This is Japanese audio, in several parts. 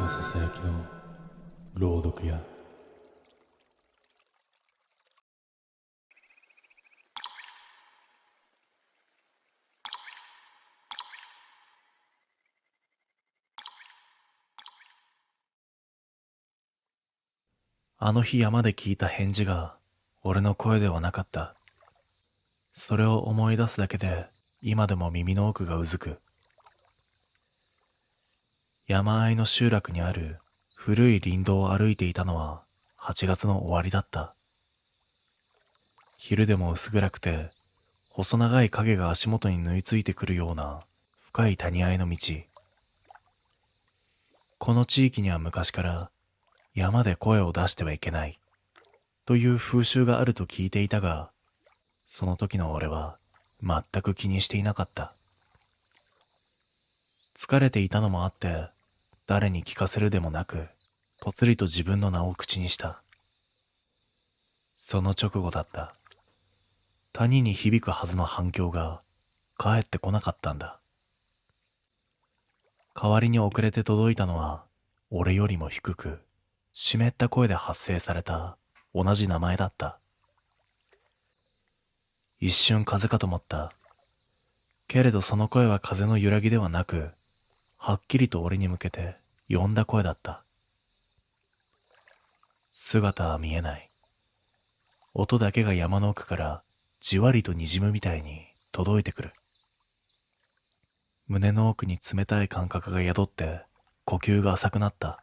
のささやきの朗読や。あの日山で聞いた返事が俺の声ではなかった。それを思い出すだけで今でも耳の奥がうずく。山あいの集落にある古い林道を歩いていたのは8月の終わりだった。昼でも薄暗くて細長い影が足元に縫い付いてくるような深い谷合いの道。この地域には昔から山で声を出してはいけないという風習があると聞いていたが、その時の俺は全く気にしていなかった。疲れていたのもあって、誰に聞かせるでもなく、ぽつりと自分の名を口にした。その直後だった。谷に響くはずの反響が返ってこなかったんだ。代わりに遅れて届いたのは、俺よりも低く、湿った声で発声された同じ名前だった。一瞬風かと思った。けれどその声は風の揺らぎではなく、はっきりと俺に向けて呼んだ声だった。姿は見えない。音だけが山の奥からじわりと滲むみたいに届いてくる。胸の奥に冷たい感覚が宿って呼吸が浅くなった。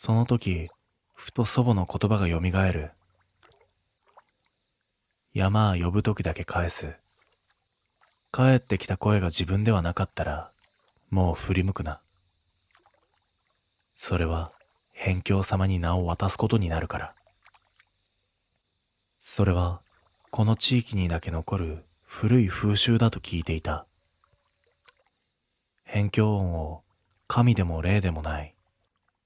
その時、ふと祖母の言葉がよみがえる。山は呼ぶ時だけ返す。帰ってきた声が自分ではなかったら、もう振り向くな。それは、辺境様に名を渡すことになるから。それは、この地域にだけ残る古い風習だと聞いていた。辺境音を神でも霊でもない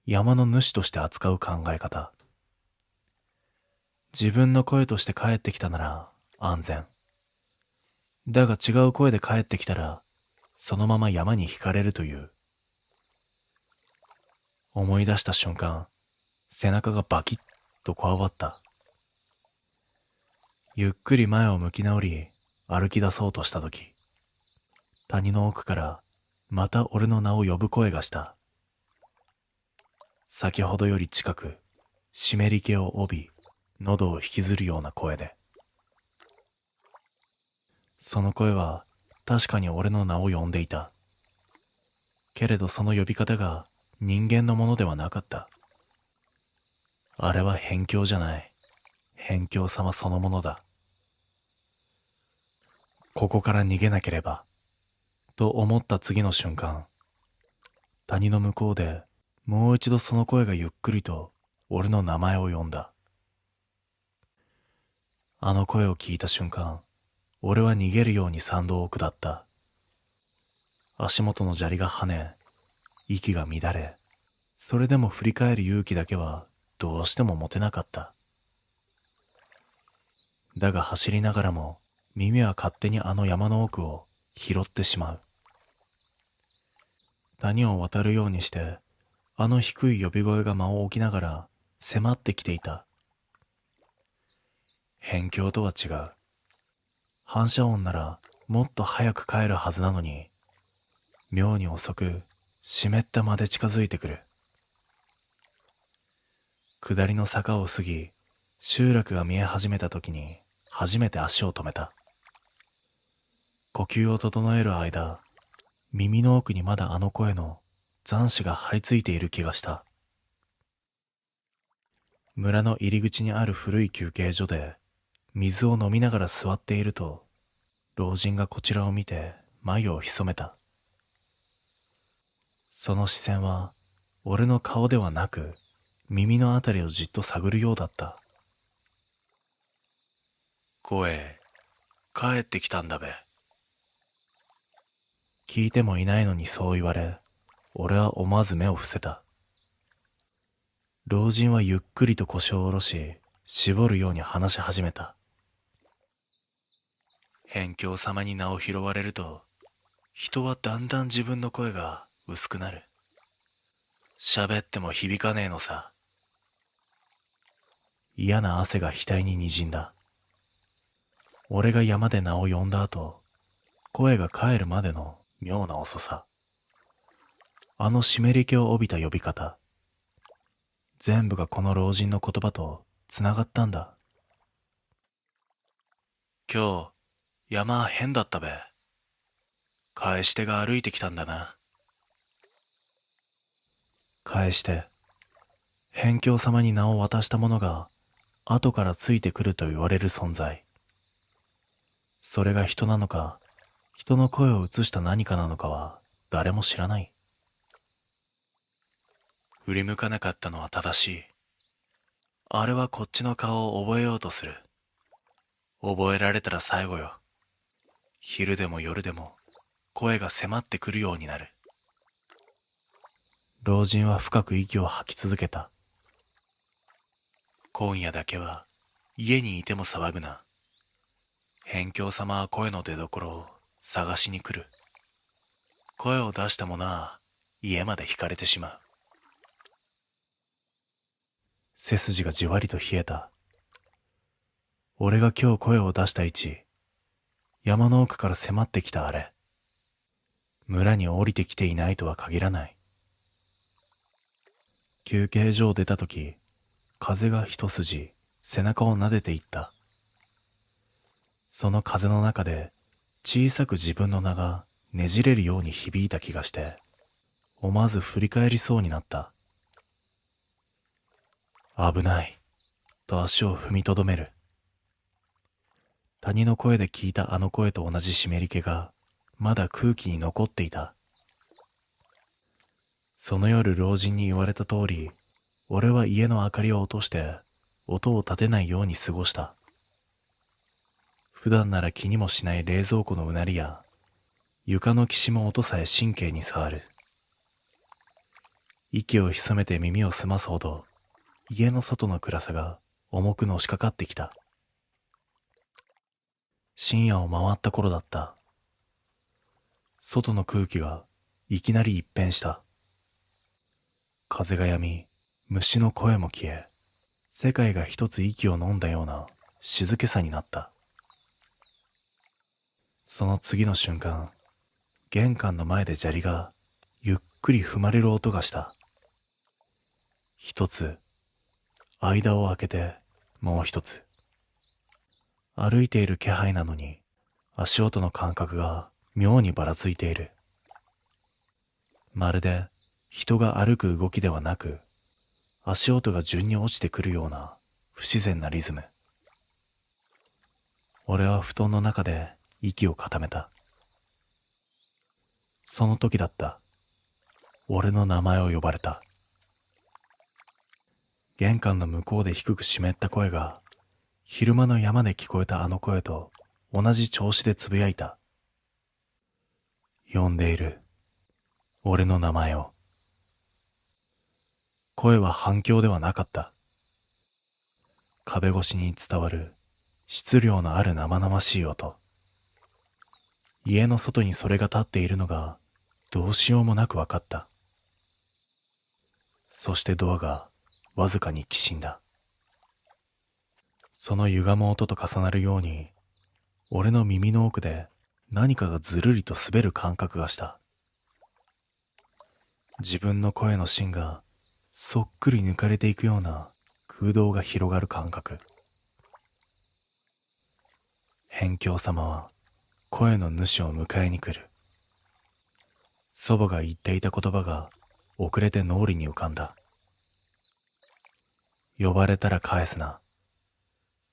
山の主として扱う考え方。自分の声として帰ってきたなら安全。だが違う声で帰ってきたら、そのまま山に惹かれるという。思い出した瞬間、背中がバキッとこわばった。ゆっくり前を向き直り、歩き出そうとしたとき、谷の奥からまた俺の名を呼ぶ声がした。先ほどより近く、湿り気を帯び、喉を引きずるような声で。その声は確かに俺の名を呼んでいた。けれどその呼び方が人間のものではなかった。あれは辺境じゃない。辺境様そのものだ。ここから逃げなければ、と思った次の瞬間、谷の向こうでもう一度その声がゆっくりと俺の名前を呼んだ。あの声を聞いた瞬間、俺は逃げるように山道を下った。足元の砂利が跳ね、息が乱れ、それでも振り返る勇気だけはどうしても持てなかった。だが走りながらも耳は勝手にあの山の奥を拾ってしまう。谷を渡るようにしてあの低い呼び声が間を置きながら迫ってきていた。辺境とは違う。反射音ならもっと早く帰るはずなのに、妙に遅く湿った間で近づいてくる。下りの坂を過ぎ、集落が見え始めた時に初めて足を止めた。呼吸を整える間、耳の奥にまだあの声の残滓が張り付いている気がした。村の入り口にある古い休憩所で水を飲みながら座っていると、老人がこちらを見て眉を潜めた。その視線は俺の顔ではなく耳のあたりをじっと探るようだった。声、帰ってきたんだべ。聞いてもいないのにそう言われ、俺は思わず目を伏せた。老人はゆっくりと腰を下ろし、絞るように話し始めた。辺境様に名を拾われると、人はだんだん自分の声が薄くなる。喋っても響かねえのさ。嫌な汗が額に滲んだ。俺が山で名を呼んだ後、声が帰るまでの妙な遅さ。あの湿り気を帯びた呼び方。全部がこの老人の言葉とつながったんだ。今日、山変だったべ。返し手が歩いてきたんだな。返して、辺境様に名を渡した者が後からついてくると言われる存在。それが人なのか、人の声を映した何かなのかは誰も知らない。振り向かなかったのは正しい。あれはこっちの顔を覚えようとする。覚えられたら最後よ。昼でも夜でも声が迫ってくるようになる。老人は深く息を吐き続けた。今夜だけは家にいても騒ぐな。辺境様は声の出所を探しに来る。声を出した者は家まで引かれてしまう。背筋がじわりと冷えた。俺が今日声を出した位置、山の奥から迫ってきたあれ、村に降りてきていないとは限らない。休憩所を出たとき、風が一筋背中を撫でていった。その風の中で小さく自分の名がねじれるように響いた気がして、思わず振り返りそうになった。危ないと足を踏みとどめる。谷の声で聞いたあの声と同じ湿り気がまだ空気に残っていた。その夜老人に言われた通り、俺は家の明かりを落として音を立てないように過ごした。普段なら気にもしない冷蔵庫のうなりや床のきしむ音さえ神経に触る。息を潜めて耳を澄ますほど家の外の暗さが重くのしかかってきた。深夜を回った頃だった。外の空気がいきなり一変した。風が止み、虫の声も消え、世界が一つ息を飲んだような静けさになった。その次の瞬間、玄関の前で砂利がゆっくり踏まれる音がした。一つ、間を空けてもう一つ。歩いている気配なのに足音の感覚が妙にばらついている。まるで人が歩く動きではなく、足音が順に落ちてくるような不自然なリズム。俺は布団の中で息を固めた。その時だった。俺の名前を呼ばれた。玄関の向こうで低く湿った声が昼間の山で聞こえたあの声と同じ調子でつぶやいた。呼んでいる。俺の名前を。声は反響ではなかった。壁越しに伝わる質量のある生々しい音。家の外にそれが立っているのがどうしようもなく分かった。そしてドアがわずかにきしんだ。その歪む音と重なるように、俺の耳の奥で何かがずるりと滑る感覚がした。自分の声の芯がそっくり抜かれていくような空洞が広がる感覚。辺境様は声の主を迎えに来る。祖母が言っていた言葉が遅れて脳裏に浮かんだ。呼ばれたら返すな。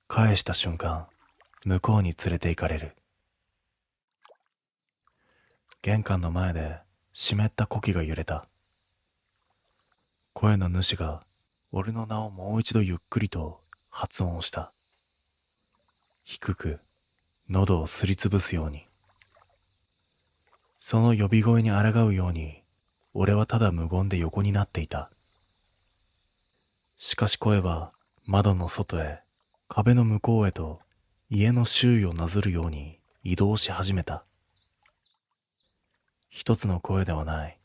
返した瞬間、向こうに連れて行かれる。玄関の前で湿った呼気が揺れた。声の主が俺の名をもう一度ゆっくりと発音した。低く喉をすりつぶすように。その呼び声に抗うように俺はただ無言で横になっていた。しかし声は窓の外へ、壁の向こうへと家の周囲をなぞるように移動し始めた。一つの声ではない、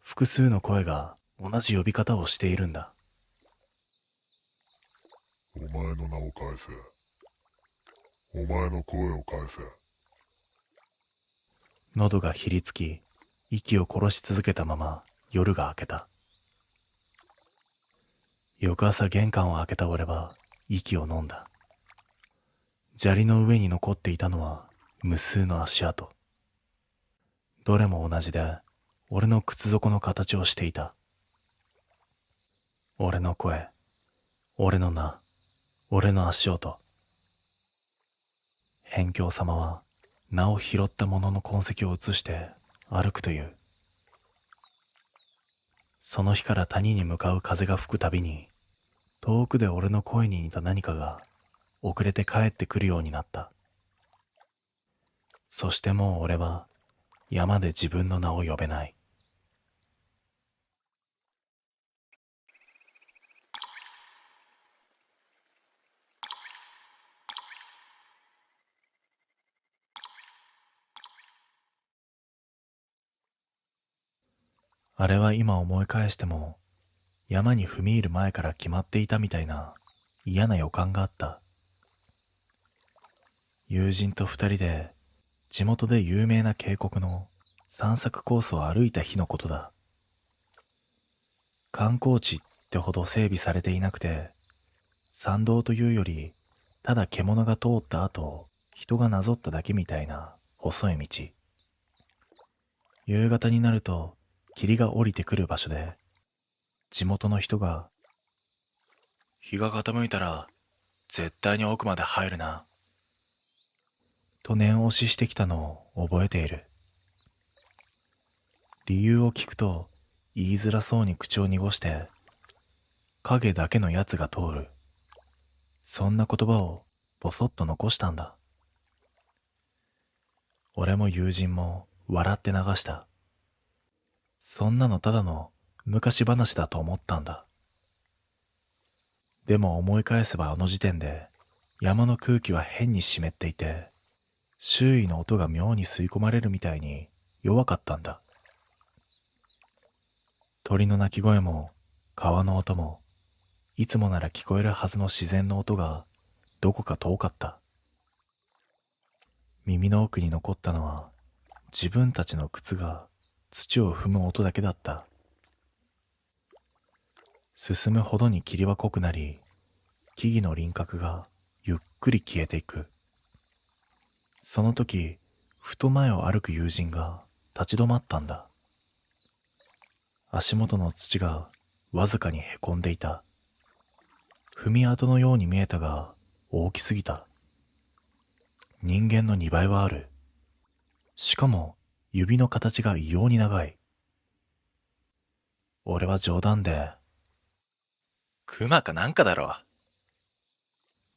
複数の声が同じ呼び方をしているんだ。お前の名を返せ。お前の声を返せ。喉がひりつき、息を殺し続けたまま夜が明けた。翌朝玄関を開けた俺は息を飲んだ。砂利の上に残っていたのは無数の足跡。どれも同じで俺の靴底の形をしていた。俺の声、俺の名、俺の足音。辺境様は名を拾った者の痕跡を移して歩くという。その日から谷に向かう風が吹くたびに、遠くで俺の声に似た何かが遅れて帰ってくるようになった。そしてもう俺は山で自分の名を呼べない。あれは今思い返しても山に踏み入る前から決まっていたみたいな嫌な予感があった。友人と二人で地元で有名な渓谷の散策コースを歩いた日のことだ。観光地ってほど整備されていなくて、山道というよりただ獣が通った後を人がなぞっただけみたいな細い道。夕方になると霧が降りてくる場所で、地元の人が日が傾いたら絶対に奥まで入るなと念押ししてきたのを覚えている。理由を聞くと言いづらそうに口を濁して、影だけのやつが通る、そんな言葉をぼそっと残したんだ。俺も友人も笑って流した。そんなのただの昔話だと思ったんだ。でも思い返せばあの時点で山の空気は変に湿っていて、周囲の音が妙に吸い込まれるみたいに弱かったんだ。鳥の鳴き声も川の音も、いつもなら聞こえるはずの自然の音がどこか遠かった。耳の奥に残ったのは自分たちの靴が土を踏む音だけだった。進むほどに霧は濃くなり、木々の輪郭がゆっくり消えていく。その時、ふと前を歩く友人が立ち止まったんだ。足元の土がわずかにへこんでいた。踏み跡のように見えたが大きすぎた。人間の2倍はある。しかも指の形が異様に長い。俺は冗談で、熊かなんかだろ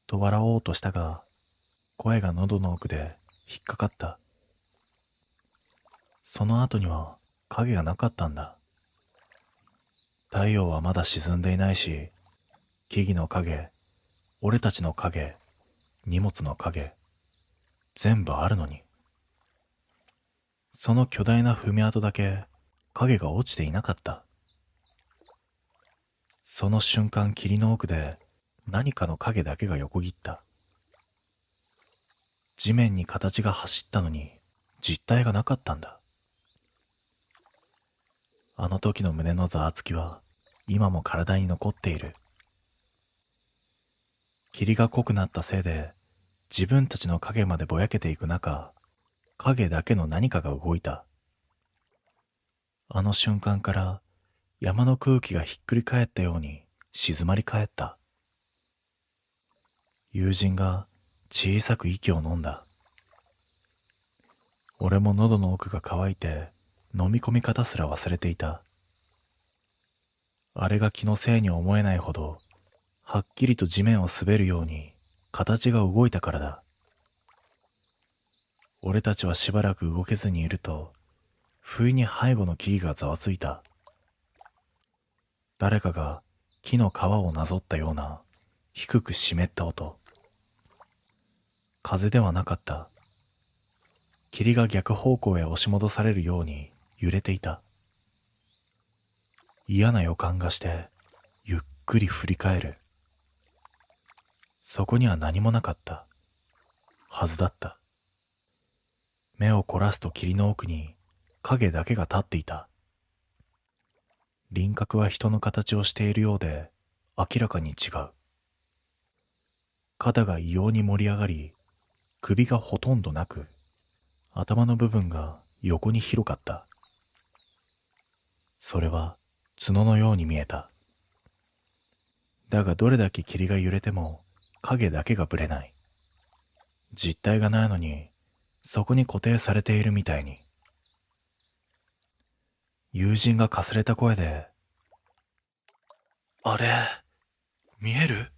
と笑おうとしたが、声が喉の奥で引っかかった。その後には影がなかったんだ。太陽はまだ沈んでいないし、木々の影、俺たちの影、荷物の影、全部あるのに。その巨大な踏み跡だけ影が落ちていなかった。その瞬間、霧の奥で何かの影だけが横切った。地面に形が走ったのに実体がなかったんだ。あの時の胸のざわつきは今も体に残っている。霧が濃くなったせいで自分たちの影までぼやけていく中、影だけの何かが動いた。あの瞬間から山の空気がひっくり返ったように静まり返った。友人が小さく息を飲んだ。俺も喉の奥が渇いて飲み込み方すら忘れていた。あれが気のせいに思えないほどはっきりと地面を滑るように形が動いたからだ。俺たちはしばらく動けずにいると、不意に背後の木々がざわついた。誰かが木の皮をなぞったような低く湿った音。風ではなかった。霧が逆方向へ押し戻されるように揺れていた。嫌な予感がしてゆっくり振り返る。そこには何もなかったはずだった。目を凝らすと霧の奥に影だけが立っていた。輪郭は人の形をしているようで明らかに違う。肩が異様に盛り上がり、首がほとんどなく、頭の部分が横に広かった。それは角のように見えた。だがどれだけ霧が揺れても影だけがぶれない。実体がないのにそこに固定されているみたいに。友人がかすれた声で、あれ、見える？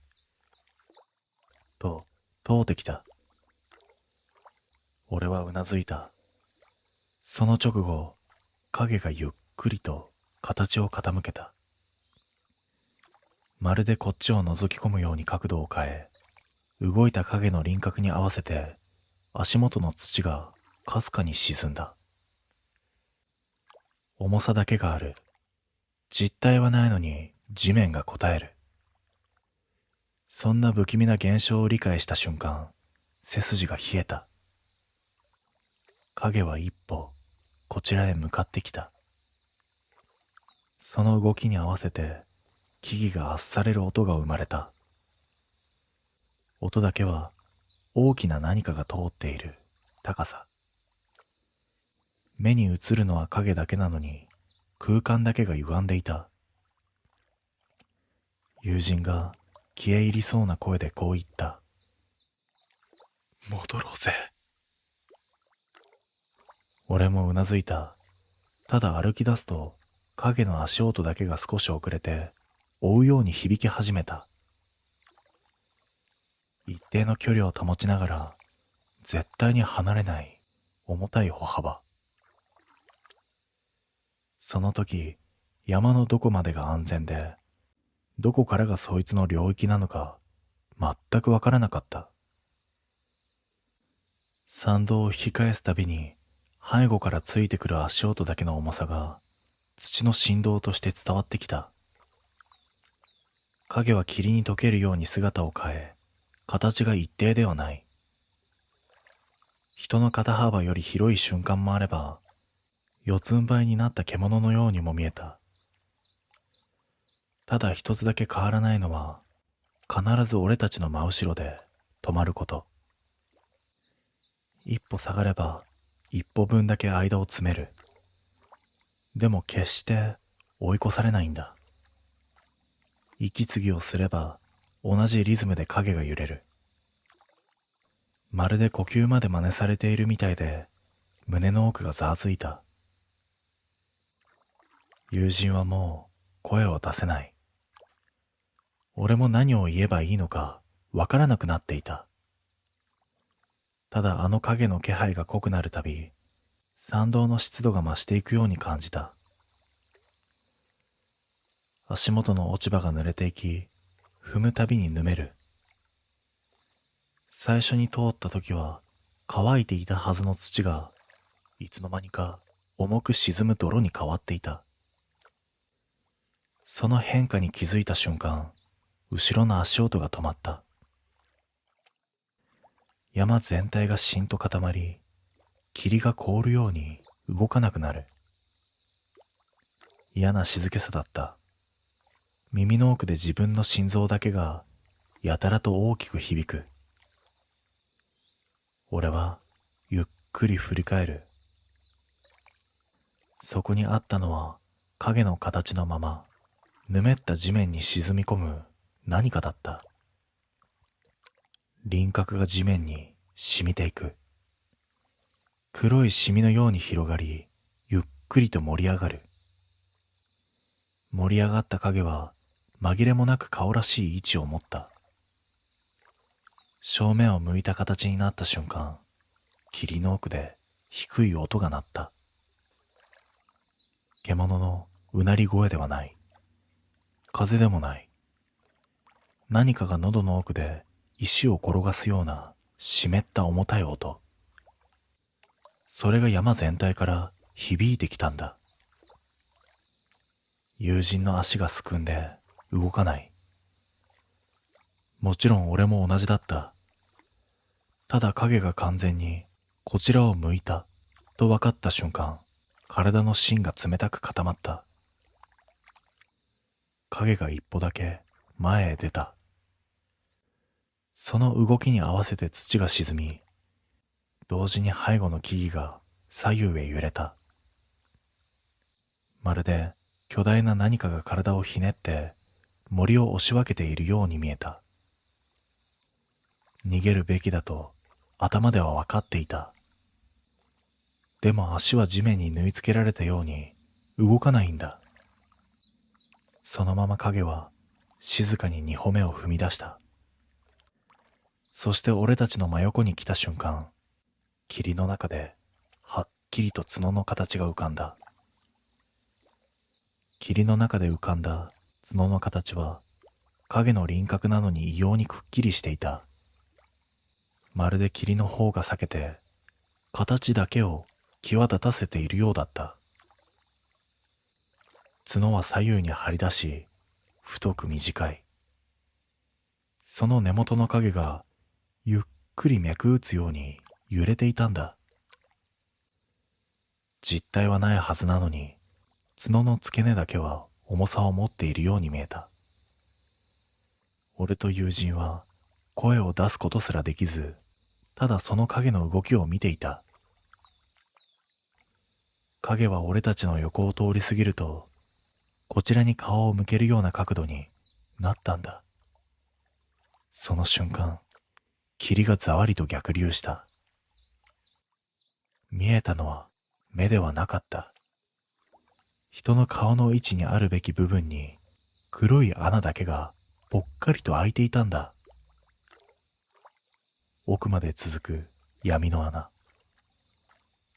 と通ってきた。俺はうなずいた。その直後、影がゆっくりと形を傾けた。まるでこっちを覗き込むように角度を変え、動いた影の輪郭に合わせて足元の土がかすかに沈んだ。重さだけがある。実体はないのに地面が答える。そんな不気味な現象を理解した瞬間、背筋が冷えた。影は一歩こちらへ向かってきた。その動きに合わせて木々があっされる音が生まれた。音だけは大きな何かが通っている高さ。目に映るのは影だけなのに空間だけが歪んでいた。友人が消え入りそうな声でこう言った。戻ろうぜ。俺もうなずいた。ただ歩き出すと影の足音だけが少し遅れて追うように響き始めた。一定の距離を保ちながら絶対に離れない重たい歩幅。その時、山のどこまでが安全でどこからがそいつの領域なのか全くわからなかった。山道を引き返すたびに背後からついてくる足音だけの重さが土の振動として伝わってきた。影は霧に溶けるように姿を変え、形が一定ではない。人の肩幅より広い瞬間もあれば、四つん這いになった獣のようにも見えた。ただ一つだけ変わらないのは、必ず俺たちの真後ろで止まること。一歩下がれば、一歩分だけ間を詰める。でも決して追い越されないんだ。息継ぎをすれば同じリズムで影が揺れる。まるで呼吸まで真似されているみたいで胸の奥がざわついた。友人はもう声を出せない。俺も何を言えばいいのかわからなくなっていた。ただあの影の気配が濃くなるたび、山道の湿度が増していくように感じた。足元の落ち葉が濡れていき、踏むたびにぬめる。最初に通った時は乾いていたはずの土が、いつの間にか重く沈む泥に変わっていた。その変化に気づいた瞬間、後ろの足音が止まった。山全体がしんと固まり、霧が凍るように動かなくなる。嫌な静けさだった。耳の奥で自分の心臓だけがやたらと大きく響く。俺はゆっくり振り返る。そこにあったのは影の形のままぬめった地面に沈み込む何かだった。輪郭が地面に染みていく。黒いシミのように広がり、ゆっくりと盛り上がる。盛り上がった影は紛れもなく顔らしい位置を持った。正面を向いた形になった瞬間、霧の奥で低い音が鳴った。獣のうなり声ではない。風でもない。何かが喉の奥で石を転がすような湿った重たい音。それが山全体から響いてきたんだ。友人の足がすくんで動かない。もちろん俺も同じだった。ただ影が完全にこちらを向いたと分かった瞬間、体の芯が冷たく固まった。影が一歩だけ前へ出た。その動きに合わせて土が沈み、同時に背後の木々が左右へ揺れた。まるで巨大な何かが体をひねって森を押し分けているように見えた。逃げるべきだと頭では分かっていた。でも足は地面に縫い付けられたように動かないんだ。そのまま影は静かに2歩目を踏み出した。そして俺たちの真横に来た瞬間、霧の中ではっきりと角の形が浮かんだ。霧の中で浮かんだ角の形は影の輪郭なのに異様にくっきりしていた。まるで霧の方が避けて形だけを際立たせているようだった。角は左右に張り出し、太く短い。その根元の影がゆっくり脈打つように揺れていたんだ。実体はないはずなのに、角の付け根だけは重さを持っているように見えた。俺と友人は声を出すことすらできず、ただその影の動きを見ていた。影は俺たちの横を通り過ぎると、こちらに顔を向けるような角度になったんだ。その瞬間、霧がざわりと逆流した。見えたのは目ではなかった。人の顔の位置にあるべき部分に黒い穴だけがぽっかりと開いていたんだ。奥まで続く闇の穴。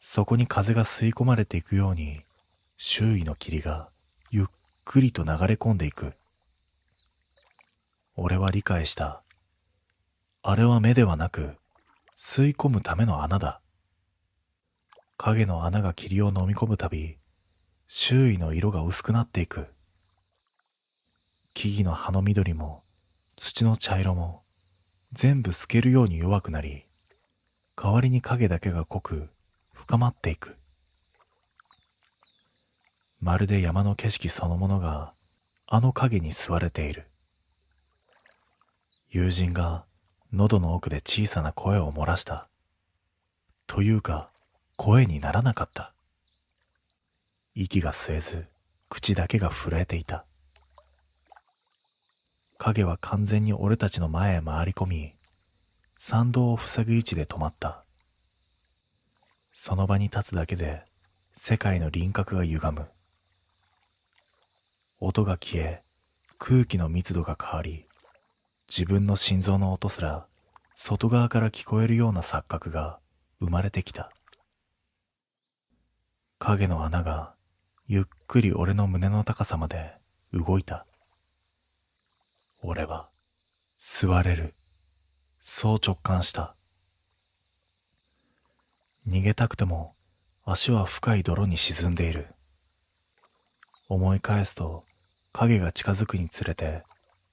そこに風が吸い込まれていくように周囲の霧がゆっくりと流れ込んでいく。俺は理解した。あれは目ではなく吸い込むための穴だ。影の穴が霧を飲み込むたび、周囲の色が薄くなっていく。木々の葉の緑も土の茶色も全部透けるように弱くなり、代わりに影だけが濃く深まっていく。まるで山の景色そのものがあの影に吸われている。友人が喉の奥で小さな声を漏らした。というか、声にならなかった。息が吸えず、口だけが震えていた。影は完全に俺たちの前へ回り込み、参道を塞ぐ位置で止まった。その場に立つだけで世界の輪郭が歪む。音が消え、空気の密度が変わり、自分の心臓の音すら外側から聞こえるような錯覚が生まれてきた。影の穴がゆっくり俺の胸の高さまで動いた。俺は座れる、そう直感した。逃げたくても足は深い泥に沈んでいる。思い返すと影が近づくにつれて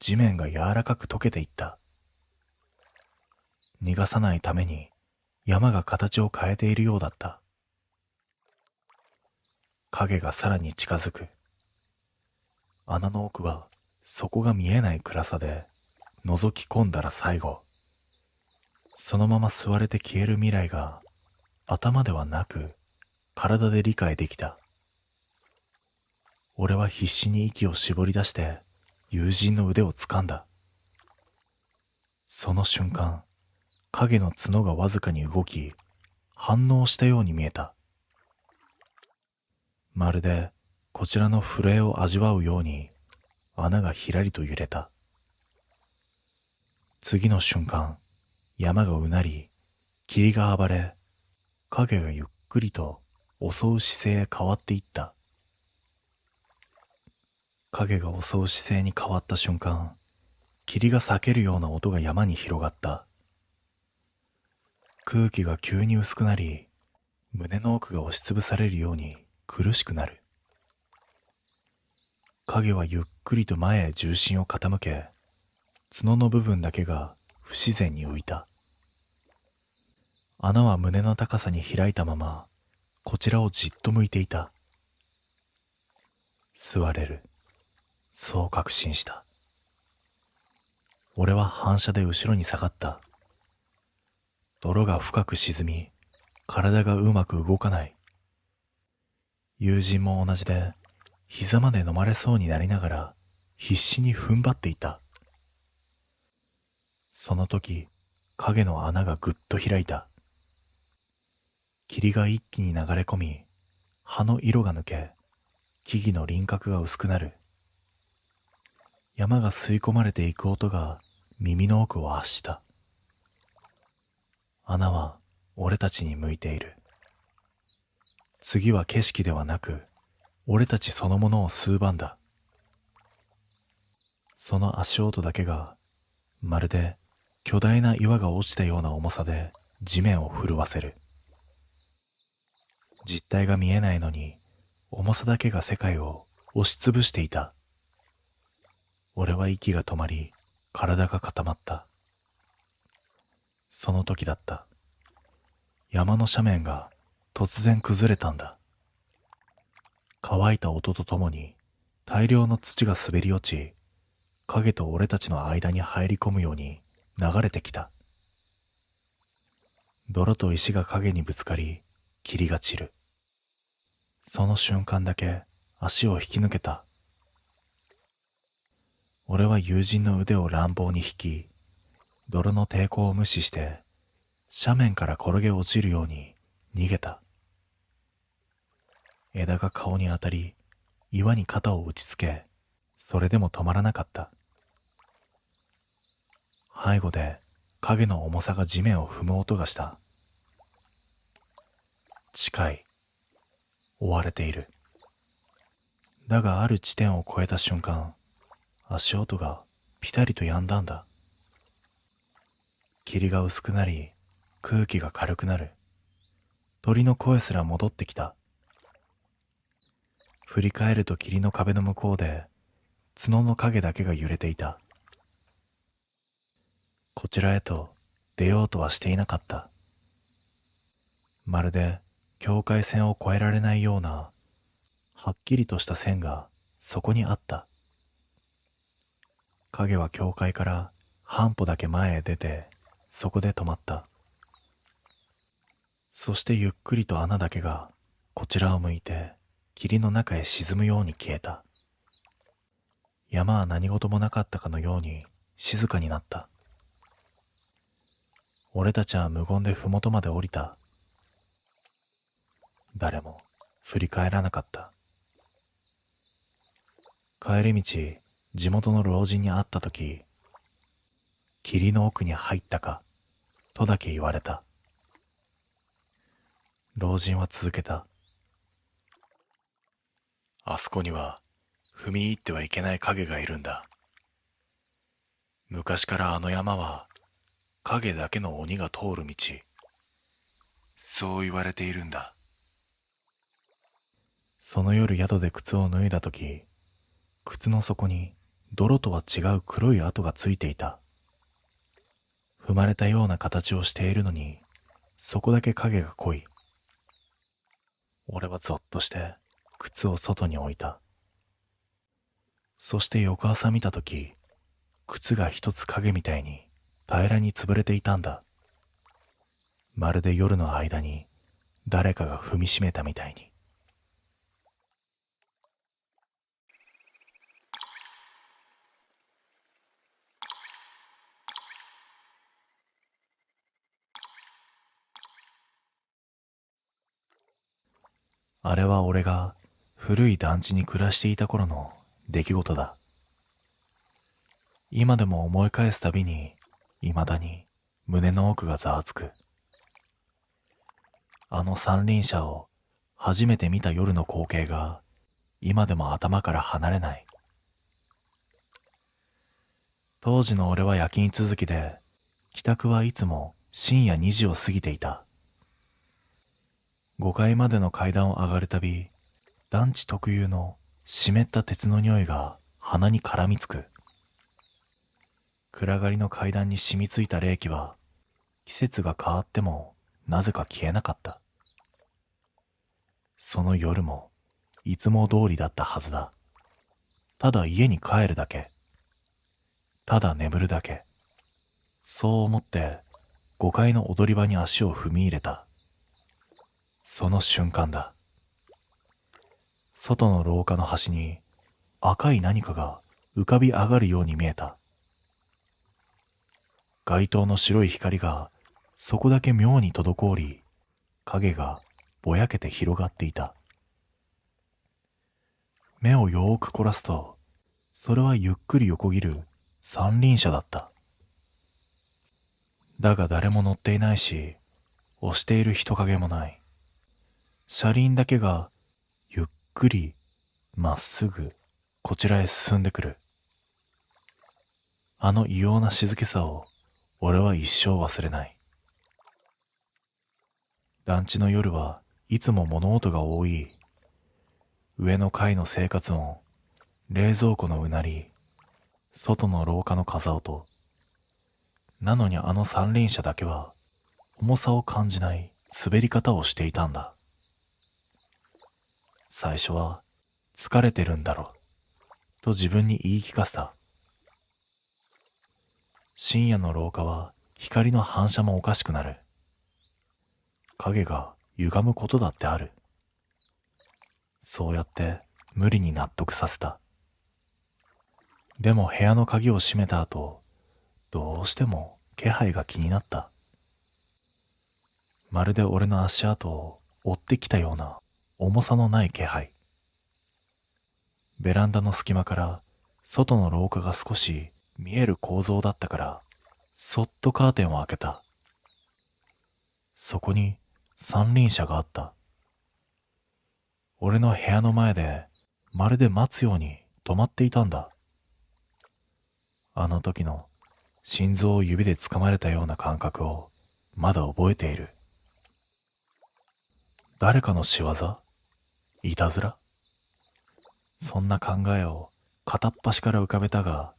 地面が柔らかく溶けていった。逃がさないために山が形を変えているようだった。影がさらに近づく。穴の奥は底が見えない暗さで、覗き込んだら最後。そのまま座れて消える未来が頭ではなく体で理解できた。俺は必死に息を絞り出して友人の腕を掴んだ。その瞬間、影の角がわずかに動き、反応したように見えた。まるでこちらの震えを味わうように穴がひらりと揺れた。次の瞬間、山がうなり、霧が暴れ、影がゆっくりと襲う姿勢へ変わっていった。影が襲う姿勢に変わった瞬間、霧が裂けるような音が山に広がった。空気が急に薄くなり、胸の奥が押しつぶされるように苦しくなる。影はゆっくりと前へ重心を傾け、角の部分だけが不自然に浮いた。穴は胸の高さに開いたまま、こちらをじっと向いていた。座れる。そう確信した。俺は反射で後ろに下がった。泥が深く沈み、体がうまく動かない。友人も同じで、膝まで飲まれそうになりながら必死に踏ん張っていた。その時、影の穴がぐっと開いた。霧が一気に流れ込み、葉の色が抜け、木々の輪郭が薄くなる。山が吸い込まれていく音が耳の奥を圧した。穴は俺たちに向いている。次は景色ではなく、俺たちそのものを吸う番だ。その足音だけが、まるで巨大な岩が落ちたような重さで地面を震わせる。実体が見えないのに、重さだけが世界を押しつぶしていた。俺は息が止まり、体が固まった。その時だった。山の斜面が突然崩れたんだ。乾いた音とともに大量の土が滑り落ち、影と俺たちの間に入り込むように流れてきた。泥と石が影にぶつかり、霧が散る。その瞬間だけ足を引き抜けた。俺は友人の腕を乱暴に引き、泥の抵抗を無視して斜面から転げ落ちるように逃げた。枝が顔に当たり、岩に肩を打ちつけ、それでも止まらなかった。背後で影の重さが地面を踏む音がした。近い。追われている。だがある地点を越えた瞬間、足音がピタリと止んだんだ。霧が薄くなり、空気が軽くなる。鳥の声すら戻ってきた。振り返ると霧の壁の向こうで角の影だけが揺れていた。こちらへと出ようとはしていなかった。まるで境界線を越えられないようなはっきりとした線がそこにあった。影は境界から半歩だけ前へ出て、そこで止まった。そしてゆっくりと穴だけがこちらを向いて霧の中へ沈むように消えた。山は何事もなかったかのように静かになった。俺たちは無言で麓まで降りた。誰も振り返らなかった。帰り道、地元の老人に会ったとき、霧の奥に入ったか、とだけ言われた。老人は続けた。あそこには踏み入ってはいけない影がいるんだ。昔からあの山は影だけの鬼が通る道。そう言われているんだ。その夜宿で靴を脱いだとき、靴の底に泥とは違う黒い跡がついていた。踏まれたような形をしているのに、そこだけ影が濃い。俺はゾッとして靴を外に置いた。そして翌朝見たとき、靴が一つ影みたいに平らに潰れていたんだ。まるで夜の間に誰かが踏みしめたみたいに。あれは俺が古い団地に暮らしていた頃の出来事だ。今でも思い返すたびに、未だに胸の奥がざわつく。あの三輪車を初めて見た夜の光景が今でも頭から離れない。当時の俺は夜勤続きで、帰宅はいつも深夜2時を過ぎていた。5階までの階段を上がるたび、団地特有の湿った鉄の匂いが鼻に絡みつく。暗がりの階段に染みついた冷気は季節が変わってもなぜか消えなかった。その夜もいつも通りだったはずだ。ただ家に帰るだけ。ただ眠るだけ。そう思って5階の踊り場に足を踏み入れた。その瞬間だ。外の廊下の端に赤い何かが浮かび上がるように見えた。街灯の白い光がそこだけ妙に滞り、影がぼやけて広がっていた。目をよーく凝らすと、それはゆっくり横切る三輪車だった。だが誰も乗っていないし、押している人影もない。車輪だけがゆっくりまっすぐこちらへ進んでくる。あの異様な静けさを俺は一生忘れない。団地の夜はいつも物音が多い。上の階の生活音、冷蔵庫のうなり、外の廊下の風音。なのにあの三輪車だけは重さを感じない滑り方をしていたんだ。最初は疲れてるんだろうと自分に言い聞かせた。深夜の廊下は光の反射もおかしくなる。影が歪むことだってある。そうやって無理に納得させた。でも部屋の鍵を閉めた後、どうしても気配が気になった。まるで俺の足跡を追ってきたような重さのない気配。ベランダの隙間から外の廊下が少し見える構造だったから、そっとカーテンを開けた。そこに三輪車があった。俺の部屋の前でまるで待つように止まっていたんだ。あの時の心臓を指で掴まれたような感覚をまだ覚えている。誰かの仕業？いたずら？そんな考えを片っ端から浮かべたが、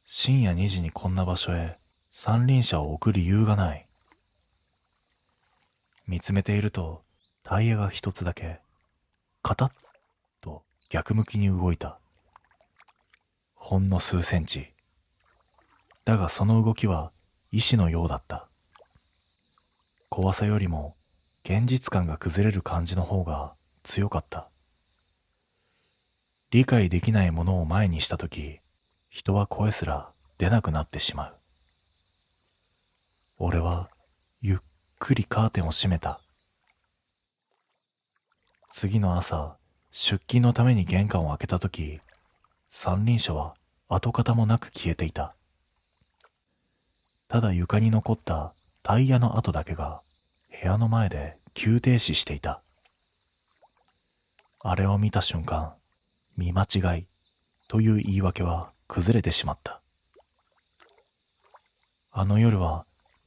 深夜2時にこんな場所へ三輪車を置く理由がない。見つめているとタイヤが一つだけカタッと逆向きに動いた。ほんの数センチ。だがその動きは意志のようだった。怖さよりも現実感が崩れる感じの方が強かった。理解できないものを前にしたとき、人は声すら出なくなってしまう。俺はゆっくりカーテンを閉めた。次の朝、出勤のために玄関を開けたとき、三輪車は跡形もなく消えていた。ただ床に残ったタイヤの跡だけが部屋の前で急停止していた。あれを見た瞬間、見間違いという言い訳は崩れてしまった。あの夜は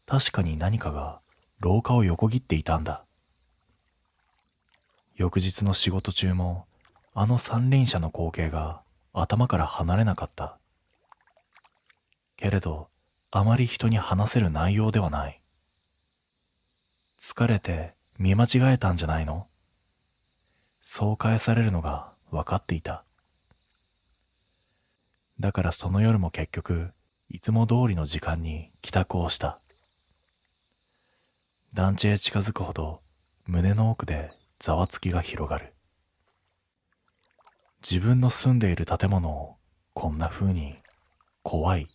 確かに何かが廊下を横切っていたんだ。翌日の仕事中もあの三輪車の光景が頭から離れなかった。けれどあまり人に話せる内容ではない。疲れて見間違えたんじゃないの？そう返されるのが分かっていた。だからその夜も結局いつも通りの時間に帰宅をした。団地へ近づくほど胸の奥でざわつきが広がる。自分の住んでいる建物をこんな風に怖い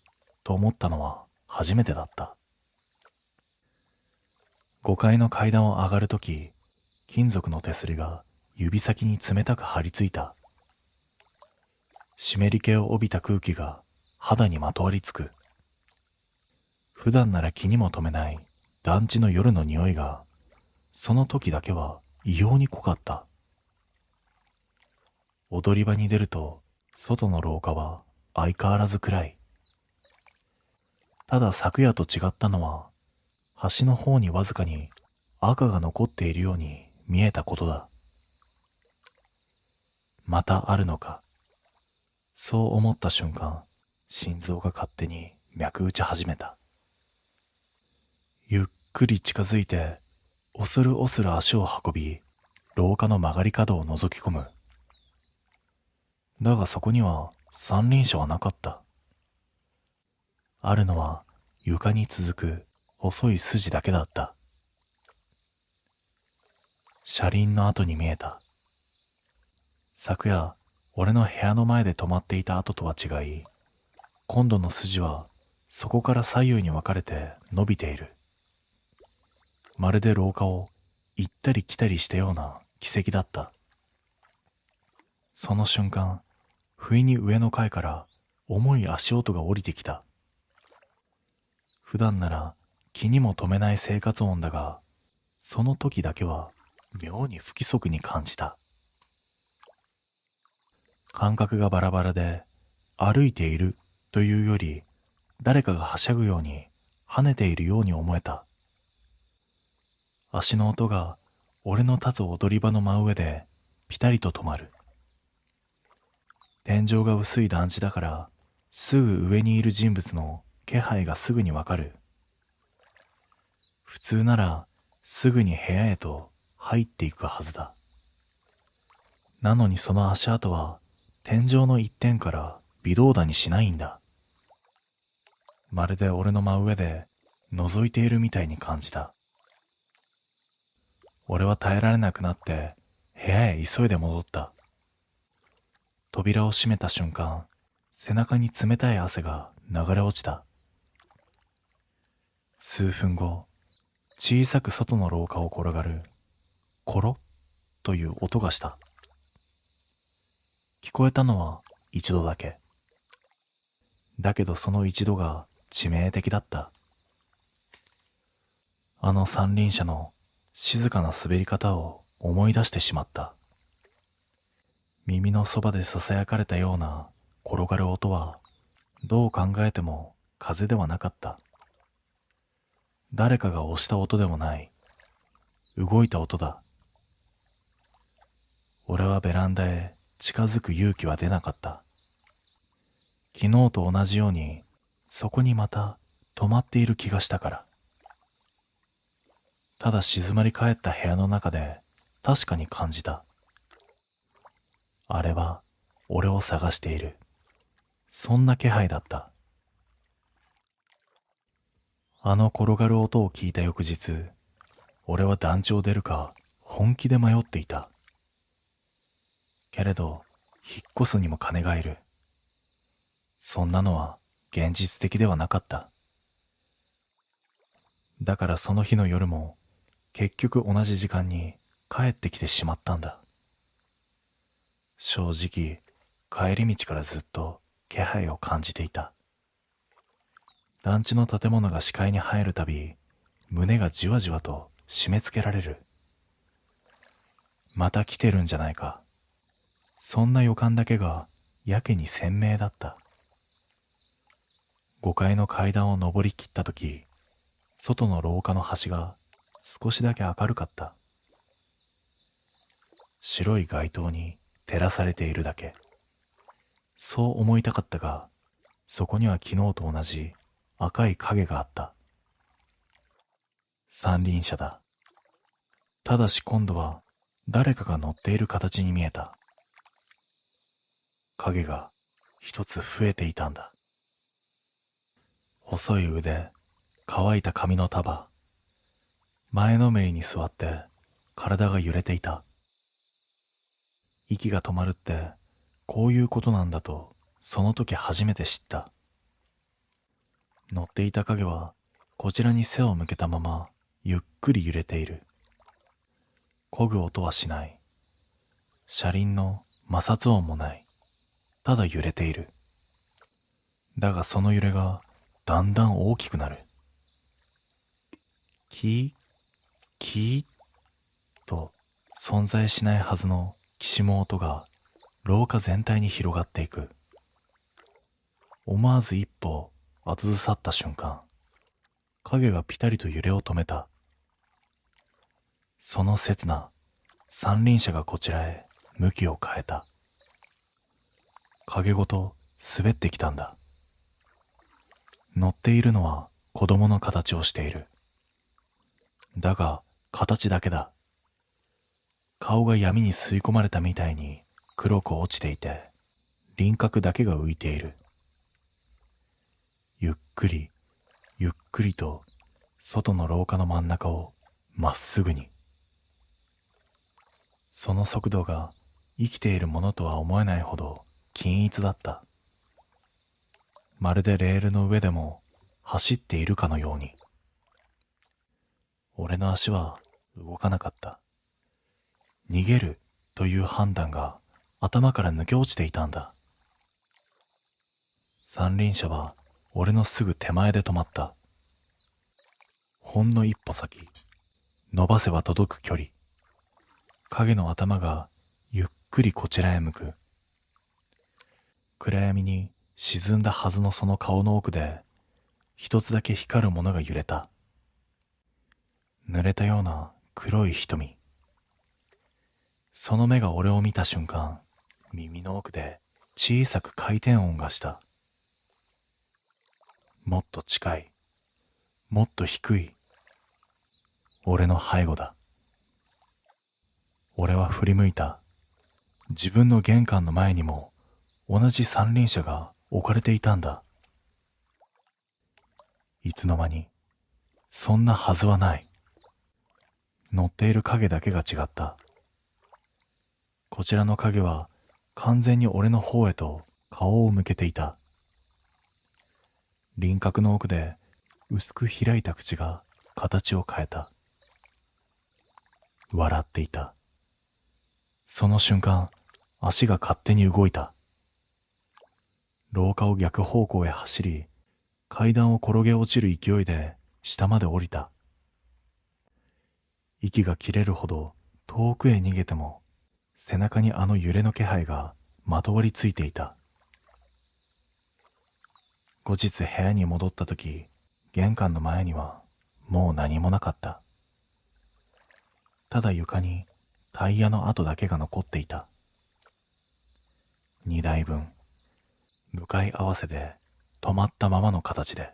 と思ったのは初めてだった。5階の階段を上がるとき、金属の手すりが指先に冷たく張り付いた。湿り気を帯びた空気が肌にまとわりつく。普段なら気にも留めない団地の夜の匂いが、その時だけは異様に濃かった。踊り場に出ると外の廊下は相変わらず暗い。ただ昨夜と違ったのは、端の方にわずかに赤が残っているように見えたことだ。またあるのか。そう思った瞬間、心臓が勝手に脈打ち始めた。ゆっくり近づいて、恐る恐る足を運び、廊下の曲がり角を覗き込む。だがそこには三輪車はなかった。あるのは床に続く細い筋だけだった。車輪の跡に見えた。昨夜、俺の部屋の前で止まっていた跡とは違い、今度の筋はそこから左右に分かれて伸びている。まるで廊下を行ったり来たりしたような奇跡だった。その瞬間、不意に上の階から重い足音が降りてきた。普段なら気にも留めない生活音だが、その時だけは妙に不規則に感じた。感覚がバラバラで、歩いているというより、誰かがはしゃぐように跳ねているように思えた。足の音が俺の立つ踊り場の真上でピタリと止まる。天井が薄い団地だから、すぐ上にいる人物の気配がすぐにわかる。普通ならすぐに部屋へと入っていくはずだ。なのにその足跡は天井の一点から微動だにしないんだ。まるで俺の真上で覗いているみたいに感じた。俺は耐えられなくなって部屋へ急いで戻った。扉を閉めた瞬間、背中に冷たい汗が流れ落ちた。数分後、小さく外の廊下を転がるコロッという音がした。聞こえたのは一度だけ。だけどその一度が致命的だった。あの三輪車の静かな滑り方を思い出してしまった。耳のそばで囁かれたような転がる音は、どう考えても風ではなかった。誰かが押した音でもない。動いた音だ。俺はベランダへ近づく勇気は出なかった。昨日と同じように、そこにまた止まっている気がしたから。ただ静まり返った部屋の中で確かに感じた。あれは俺を探している。そんな気配だった。あの転がる音を聞いた翌日、俺は団地を出るか本気で迷っていた。けれど、引っ越すにも金がいる。そんなのは現実的ではなかった。だからその日の夜も結局同じ時間に帰ってきてしまったんだ。正直、帰り道からずっと気配を感じていた。団地の建物が視界に入るたび、胸がじわじわと締め付けられる。また来てるんじゃないか。そんな予感だけがやけに鮮明だった。5階の階段を上りきったとき、外の廊下の端が少しだけ明るかった。白い街灯に照らされているだけ。そう思いたかったが、そこには昨日と同じ赤い影があった。三輪車だ。ただし今度は誰かが乗っている形に見えた。影が一つ増えていたんだ。細い腕、乾いた髪の束。前のめりに座って体が揺れていた。息が止まるってこういうことなんだとその時初めて知った。乗っていた影はこちらに背を向けたままゆっくり揺れている。漕ぐ音はしない。車輪の摩擦音もない。ただ揺れている。だがその揺れがだんだん大きくなる。キーキーと存在しないはずのきしむ音が廊下全体に広がっていく。思わず一歩後ずさった瞬間、影がピタリと揺れを止めた。その刹那、三輪車がこちらへ向きを変えた。影ごと滑ってきたんだ。乗っているのは子供の形をしている。だが形だけだ。顔が闇に吸い込まれたみたいに黒く落ちていて、輪郭だけが浮いている。ゆっくりゆっくりと外の廊下の真ん中をまっすぐに。その速度が生きているものとは思えないほど均一だった。まるでレールの上でも走っているかのように。俺の足は動かなかった。逃げるという判断が頭から抜け落ちていたんだ。三輪車は俺のすぐ手前で止まった。ほんの一歩先、伸ばせば届く距離。影の頭がゆっくりこちらへ向く。暗闇に沈んだはずのその顔の奥で、一つだけ光るものが揺れた。濡れたような黒い瞳。その目が俺を見た瞬間、耳の奥で小さく回転音がした。もっと近い、もっと低い。俺の背後だ。俺は振り向いた。自分の玄関の前にも同じ三輪車が置かれていたんだ。いつの間に、そんなはずはない。乗っている影だけが違った。こちらの影は完全に俺の方へと顔を向けていた。輪郭の奥で薄く開いた口が形を変えた。笑っていた。その瞬間、足が勝手に動いた。廊下を逆方向へ走り、階段を転げ落ちる勢いで下まで降りた。息が切れるほど遠くへ逃げても、背中にあの揺れの気配がまとわりついていた。後日部屋に戻った時、玄関の前にはもう何もなかった。ただ床にタイヤの跡だけが残っていた。2台分、向かい合わせで止まったままの形で。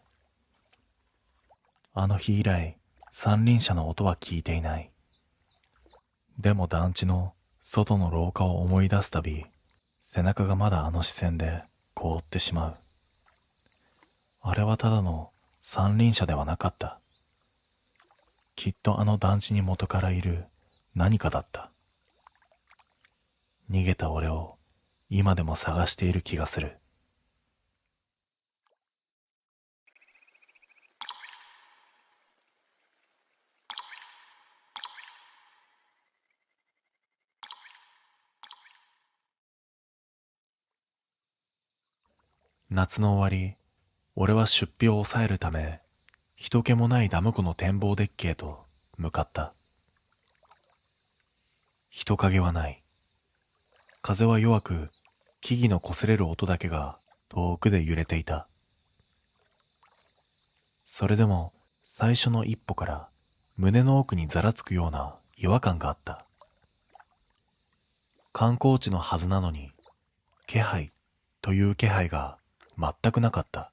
あの日以来、三輪車の音は聞いていない。でも団地の外の廊下を思い出すたび、背中がまだあの視線で凍ってしまう。あれはただの三輪車ではなかった。きっとあの団地に元からいる何かだった。逃げた俺を今でも探している気がする。夏の終わり、俺は出費を抑えるため、人気もないダム湖の展望デッキへと向かった。人影はない。風は弱く、木々の擦れる音だけが遠くで揺れていた。それでも最初の一歩から胸の奥にざらつくような違和感があった。観光地のはずなのに、気配という気配が全くなかった。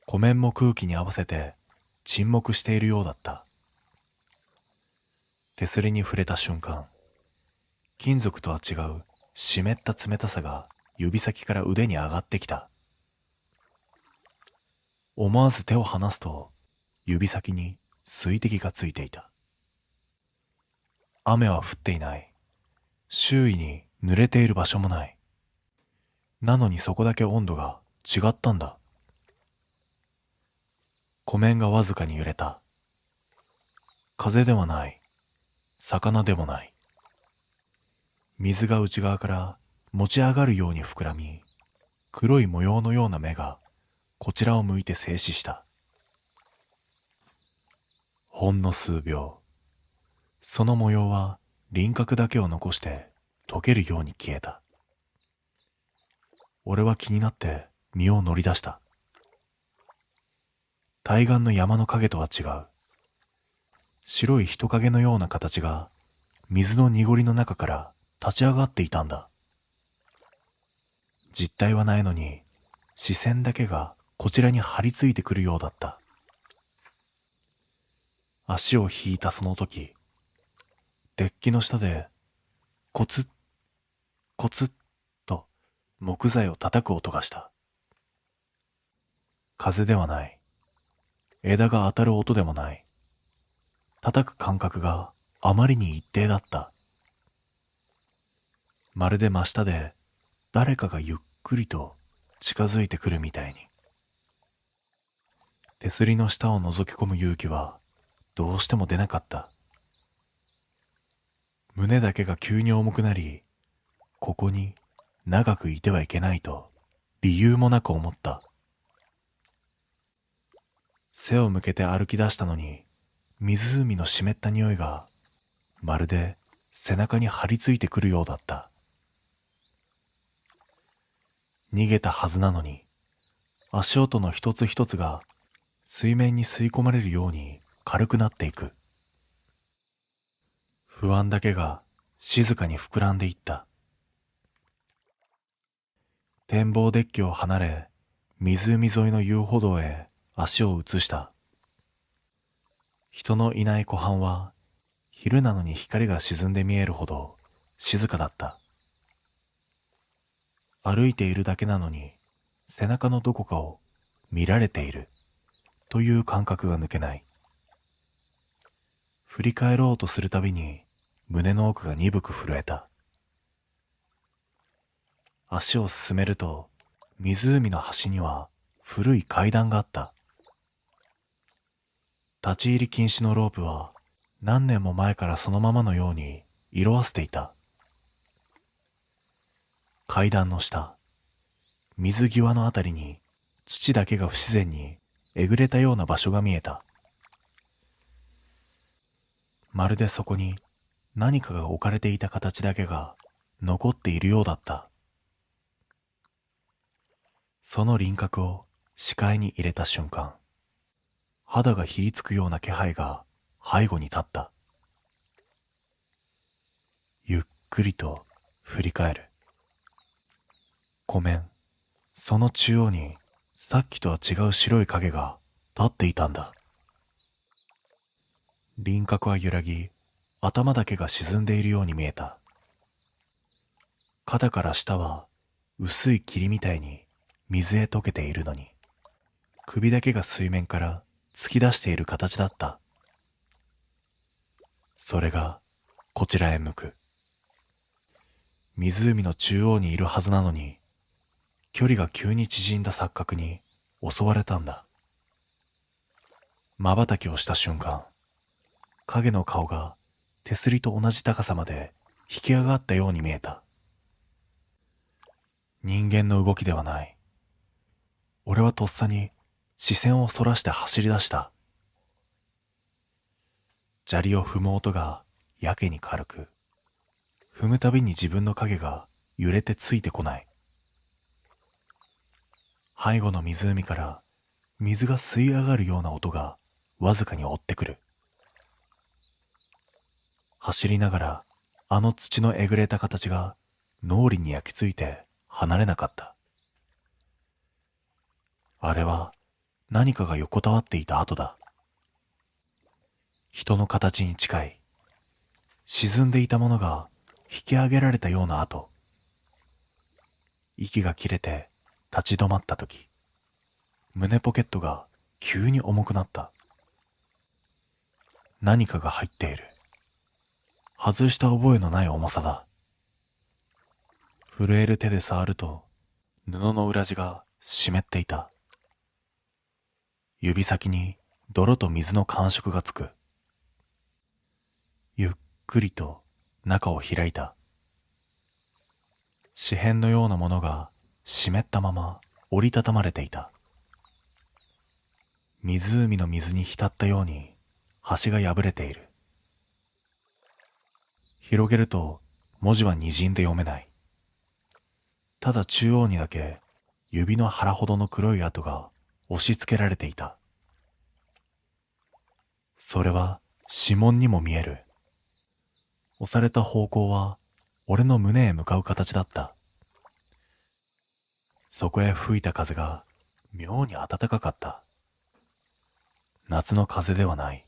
湖面も空気に合わせて沈黙しているようだった。手すりに触れた瞬間、金属とは違う湿った冷たさが指先から腕に上がってきた。思わず手を離すと、指先に水滴がついていた。雨は降っていない。周囲に濡れている場所もない。なのにそこだけ温度が違ったんだ。湖面がわずかに揺れた。風ではない。魚でもない。水が内側から持ち上がるように膨らみ、黒い模様のような目がこちらを向いて静止した。ほんの数秒、その模様は輪郭だけを残して溶けるように消えた。俺は気になって身を乗り出した。対岸の山の影とは違う。白い人影のような形が水の濁りの中から立ち上がっていたんだ。実体はないのに視線だけがこちらに張り付いてくるようだった。足を引いたその時、デッキの下でコツッコツッと木材を叩く音がした。風ではない。枝が当たる音でもない。叩く感覚があまりに一定だった。まるで真下で誰かがゆっくりと近づいてくるみたいに。手すりの下を覗き込む勇気はどうしても出なかった。胸だけが急に重くなり、ここに長くいてはいけないと理由もなく思った。背を向けて歩き出したのに、湖の湿った匂いがまるで背中に張り付いてくるようだった。逃げたはずなのに、足音の一つ一つが水面に吸い込まれるように軽くなっていく。不安だけが静かに膨らんでいった。展望デッキを離れ、湖沿いの遊歩道へ足を移した。人のいない湖畔は昼なのに光が沈んで見えるほど静かだった。歩いているだけなのに背中のどこかを見られているという感覚が抜けない。振り返ろうとするたびに胸の奥が鈍く震えた。足を進めると湖の端には古い階段があった。立ち入り禁止のロープは何年も前からそのままのように色あせていた。階段の下、水際のあたりに土だけが不自然にえぐれたような場所が見えた。まるでそこに何かが置かれていた形だけが残っているようだった。その輪郭を視界に入れた瞬間、肌がひりつくような気配が背後に立った。ゆっくりと振り返る。湖面、その中央にさっきとは違う白い影が立っていたんだ。輪郭は揺らぎ、頭だけが沈んでいるように見えた。肩から下は薄い霧みたいに水へ溶けているのに、首だけが水面から突き出している形だった。それがこちらへ向く。湖の中央にいるはずなのに、距離が急に縮んだ錯覚に襲われたんだ。瞬きをした瞬間、影の顔が手すりと同じ高さまで引き上がったように見えた。人間の動きではない。俺はとっさに視線をそらして走り出した。砂利を踏む音がやけに軽く、踏むたびに自分の影が揺れてついてこない。背後の湖から水が吸い上がるような音がわずかに追ってくる。走りながらあの土のえぐれた形が脳裏に焼き付いて離れなかった。あれは何かが横たわっていた跡だ。人の形に近い、沈んでいたものが引き上げられたような跡。息が切れて立ち止まったとき、胸ポケットが急に重くなった。何かが入っている。外した覚えのない重さだ。震える手で触ると布の裏地が湿っていた。指先に泥と水の感触がつく。ゆっくりと中を開いた。紙片のようなものが湿ったまま折りたたまれていた。湖の水に浸ったように端が破れている。広げると文字は滲んで読めない。ただ中央にだけ指の腹ほどの黒い跡が押し付けられていた。それは指紋にも見える。押された方向は俺の胸へ向かう形だった。そこへ吹いた風が妙に暖かかった。夏の風ではない。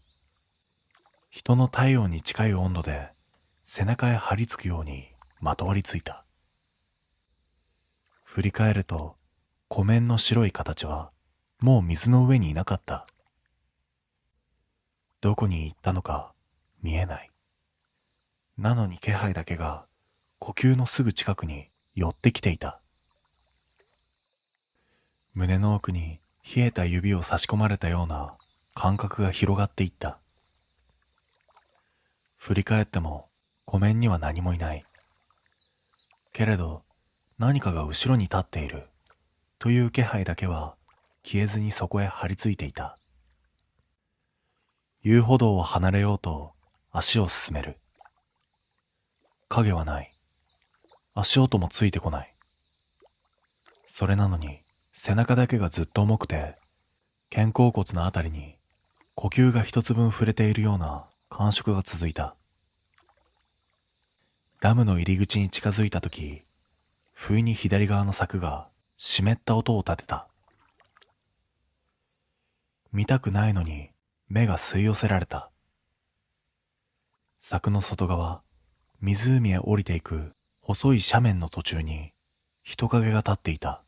人の体温に近い温度で背中へ張り付くようにまとわりついた。振り返ると湖面の白い形はもう水の上にいなかった。どこに行ったのか見えない。なのに気配だけが呼吸のすぐ近くに寄ってきていた。胸の奥に冷えた指を差し込まれたような感覚が広がっていった。振り返っても湖面には何もいない。けれど何かが後ろに立っているという気配だけは消えずにそこへ張り付いていた。遊歩道を離れようと足を進める。影はない。足音もついてこない。それなのに背中だけがずっと重くて、肩甲骨のあたりに呼吸が一つ分触れているような感触が続いた。ダムの入り口に近づいたとき、不意に左側の柵が湿った音を立てた。見たくないのに目が吸い寄せられた。柵の外側、湖へ降りていく細い斜面の途中に人影が立っていた。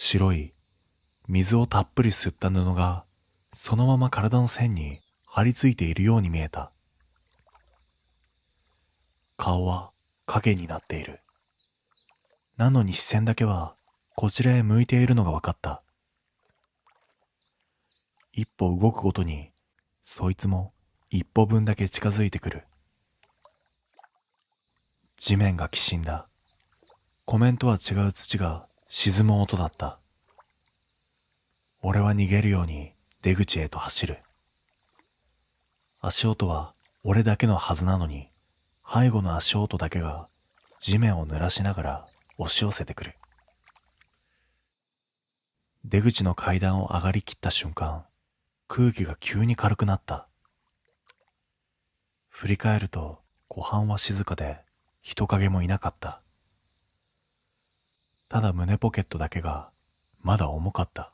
白い水をたっぷり吸った布がそのまま体の線に張り付いているように見えた。顔は影になっている。なのに視線だけはこちらへ向いているのが分かった。一歩動くごとにそいつも一歩分だけ近づいてくる。地面がきしんだ。湖面とは違う土が沈む音だった。俺は逃げるように出口へと走る。足音は俺だけのはずなのに、背後の足音だけが地面を濡らしながら押し寄せてくる。出口の階段を上がりきった瞬間、空気が急に軽くなった。振り返ると湖畔は静かで人影もいなかった。ただ胸ポケットだけがまだ重かった。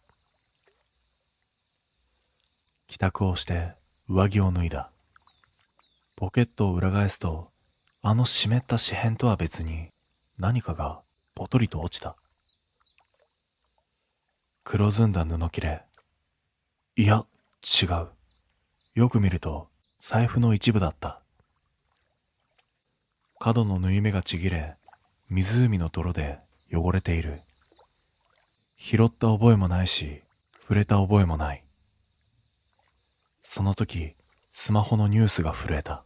帰宅をして上着を脱いだ。ポケットを裏返すと、あの湿った紙片とは別に何かがポトリと落ちた。黒ずんだ布切れ。いや、違う。よく見ると財布の一部だった。角の縫い目がちぎれ、湖の泥で汚れている。拾った覚えもないし、触れた覚えもない。その時、スマホのニュースが震えた。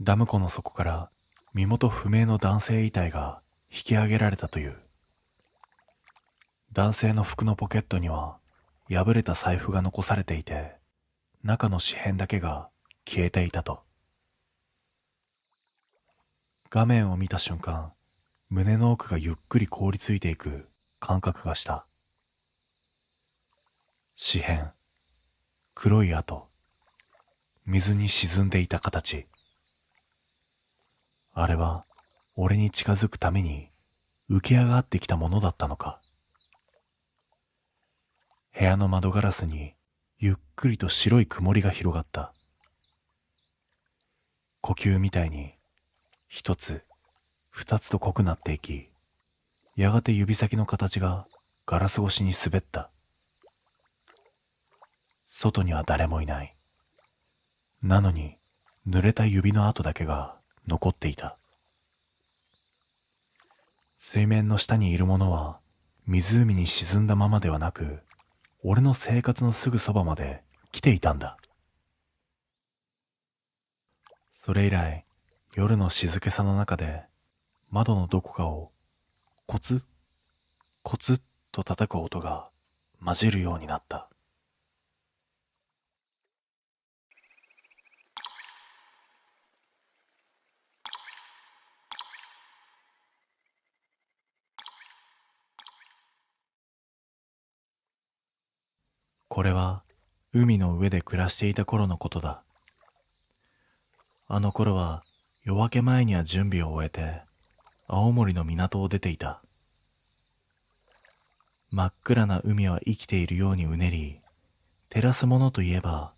ダム湖の底から身元不明の男性遺体が引き上げられたという。男性の服のポケットには破れた財布が残されていて、中の紙片だけが消えていたと。画面を見た瞬間、胸の奥がゆっくり凍りついていく感覚がした。紙片、黒い跡、水に沈んでいた形。あれは俺に近づくために浮き上がってきたものだったのか。部屋の窓ガラスにゆっくりと白い曇りが広がった。呼吸みたいに一つ二つと濃くなっていき、やがて指先の形がガラス越しに滑った。外には誰もいない。なのに濡れた指の跡だけが残っていた。水面の下にいるものは湖に沈んだままではなく、俺の生活のすぐそばまで来ていたんだ。それ以来、夜の静けさの中で窓のどこかをコツコツッと叩く音が混じるようになった。これは海の上で暮らしていた頃のことだ。あの頃は夜明け前には準備を終えて、青森の港を出ていた。真っ暗な海は生きているようにうねり、照らすものといえば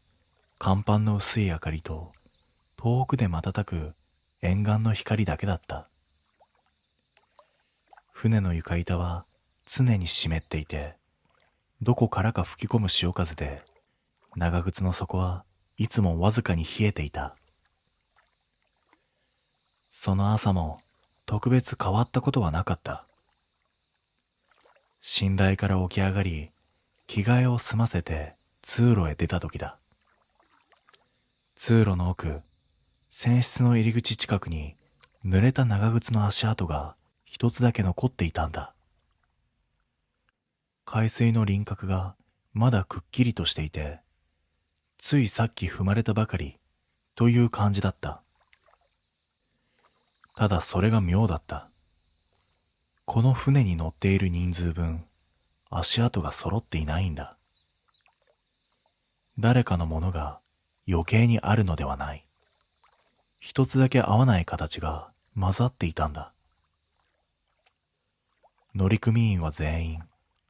甲板の薄い明かりと遠くで瞬く沿岸の光だけだった。船の床板は常に湿っていて、どこからか吹き込む潮風で長靴の底はいつもわずかに冷えていた。その朝も特別変わったことはなかった。寝台から起き上がり、着替えを済ませて通路へ出た時だ。通路の奥、船室の入り口近くに濡れた長靴の足跡が一つだけ残っていたんだ。海水の輪郭がまだくっきりとしていて、ついさっき踏まれたばかりという感じだった。ただそれが妙だった。この船に乗っている人数分、足跡が揃っていないんだ。誰かのものが余計にあるのではない。一つだけ合わない形が混ざっていたんだ。乗組員は全員、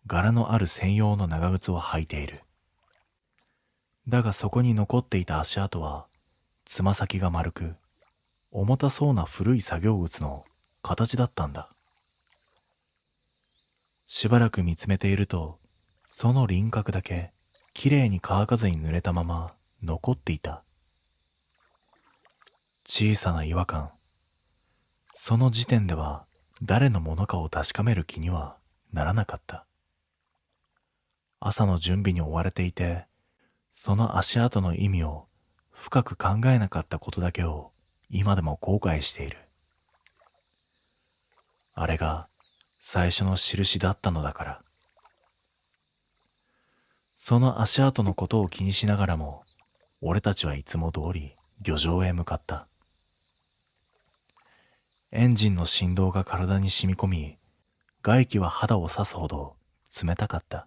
柄のある専用の長靴を履いている。だがそこに残っていた足跡は、つま先が丸く、重たそうな古い作業靴の形だったんだ。しばらく見つめていると、その輪郭だけきれいに乾かずに濡れたまま残っていた。小さな違和感。その時点では誰のものかを確かめる気にはならなかった。朝の準備に追われていて、その足跡の意味を深く考えなかったことだけを今でも後悔している。あれが最初の印だったのだから。その足跡のことを気にしながらも、俺たちはいつも通り漁場へ向かった。エンジンの振動が体に染み込み、外気は肌を刺すほど冷たかった。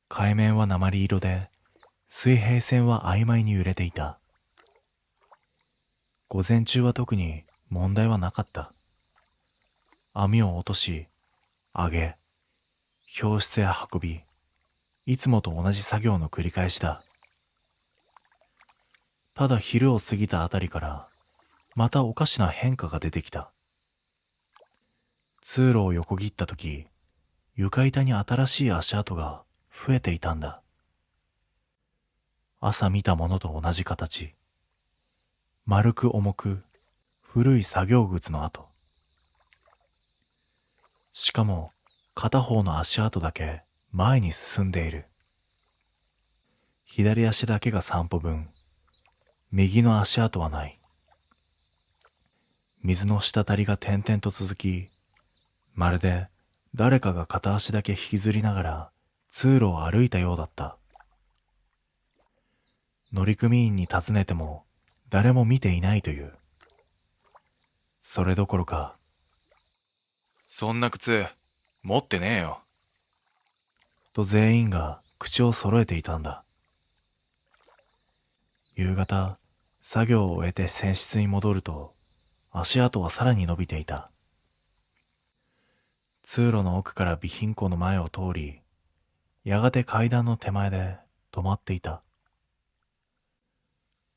海面は鉛色で、水平線は曖昧に揺れていた。午前中は特に問題はなかった。網を落とし、上げ、氷室へ運び、いつもと同じ作業の繰り返しだ。ただ昼を過ぎたあたりから、またおかしな変化が出てきた。通路を横切ったとき、床板に新しい足跡が増えていたんだ。朝見たものと同じ形。丸く重く、古い作業靴の跡。しかも、片方の足跡だけ前に進んでいる。左足だけが3歩分、右の足跡はない。水の滴りが点々と続き、まるで誰かが片足だけ引きずりながら通路を歩いたようだった。乗組員に尋ねても誰も見ていないという。それどころか、そんな靴持ってねえよ。と全員が口を揃えていたんだ。夕方、作業を終えて船室に戻ると、足跡はさらに伸びていた。通路の奥から備品庫の前を通り、やがて階段の手前で止まっていた。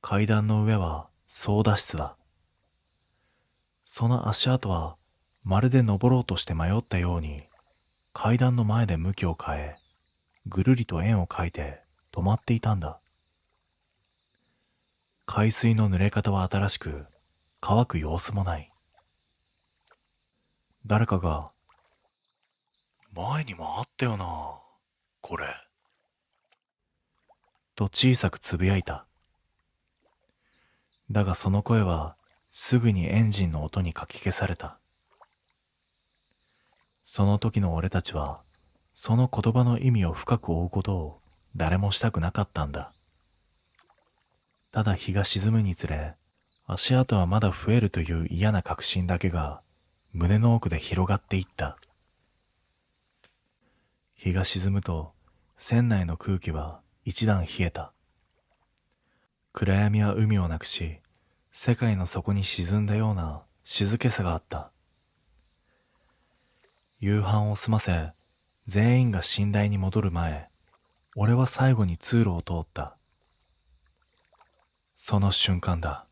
階段の上は操舵室だ。その足跡はまるで登ろうとして迷ったように、階段の前で向きを変え、ぐるりと円を描いて止まっていたんだ。海水の濡れ方は新しく、乾く様子もない。誰かが、前にもあったよな、これ。と小さくつぶやいた。だがその声はすぐにエンジンの音にかき消された。その時の俺たちは、その言葉の意味を深く追うことを誰もしたくなかったんだ。ただ日が沈むにつれ、足跡はまだ増えるという嫌な確信だけが胸の奥で広がっていった。日が沈むと船内の空気は一段冷えた。暗闇は海をなくし、世界の底に沈んだような静けさがあった。夕飯を済ませ、全員が寝台に戻る前、俺は最後に通路を通った。その瞬間だ。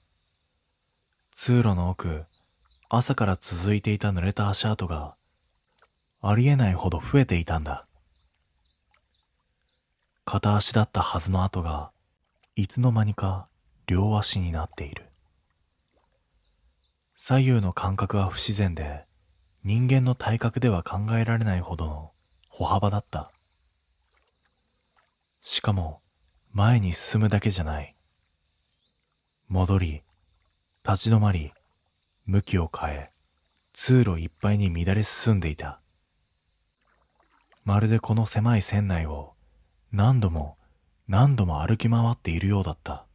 通路の奥、朝から続いていた濡れた足跡がありえないほど増えていたんだ。片足だったはずの跡がいつの間にか両足になっている。左右の感覚は不自然で、人間の体格では考えられないほどの歩幅だった。しかも前に進むだけじゃない。戻り、立ち止まり、向きを変え、通路いっぱいに乱れ進んでいた。まるでこの狭い船内を何度も何度も歩き回っているようだった。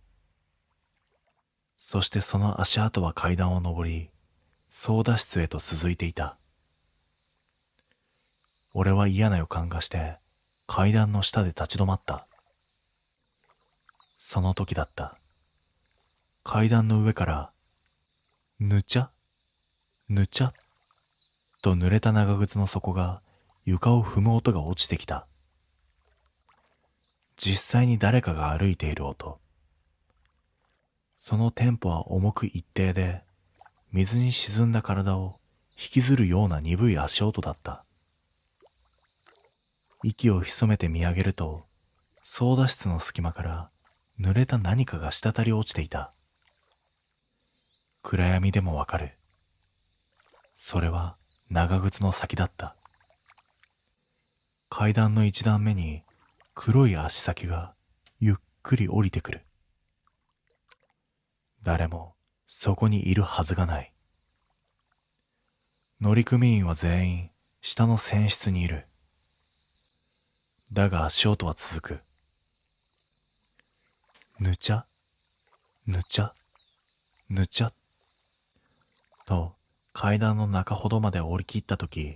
そしてその足跡は階段を上り、操舵室へと続いていた。俺は嫌な予感がして階段の下で立ち止まった。その時だった。階段の上からぬちゃぬちゃと濡れた長靴の底が床を踏む音が落ちてきた。実際に誰かが歩いている音。そのテンポは重く一定で、水に沈んだ体を引きずるような鈍い足音だった。息を潜めて見上げると、操舵室の隙間から濡れた何かが滴り落ちていた。暗闇でもわかる。それは長靴の先だった。階段の一段目に黒い足先がゆっくり降りてくる。誰もそこにいるはずがない。乗組員は全員下の船室にいる。だが足音は続く。ぬちゃ、ぬちゃ、ぬちゃと階段の中ほどまで降り切ったとき、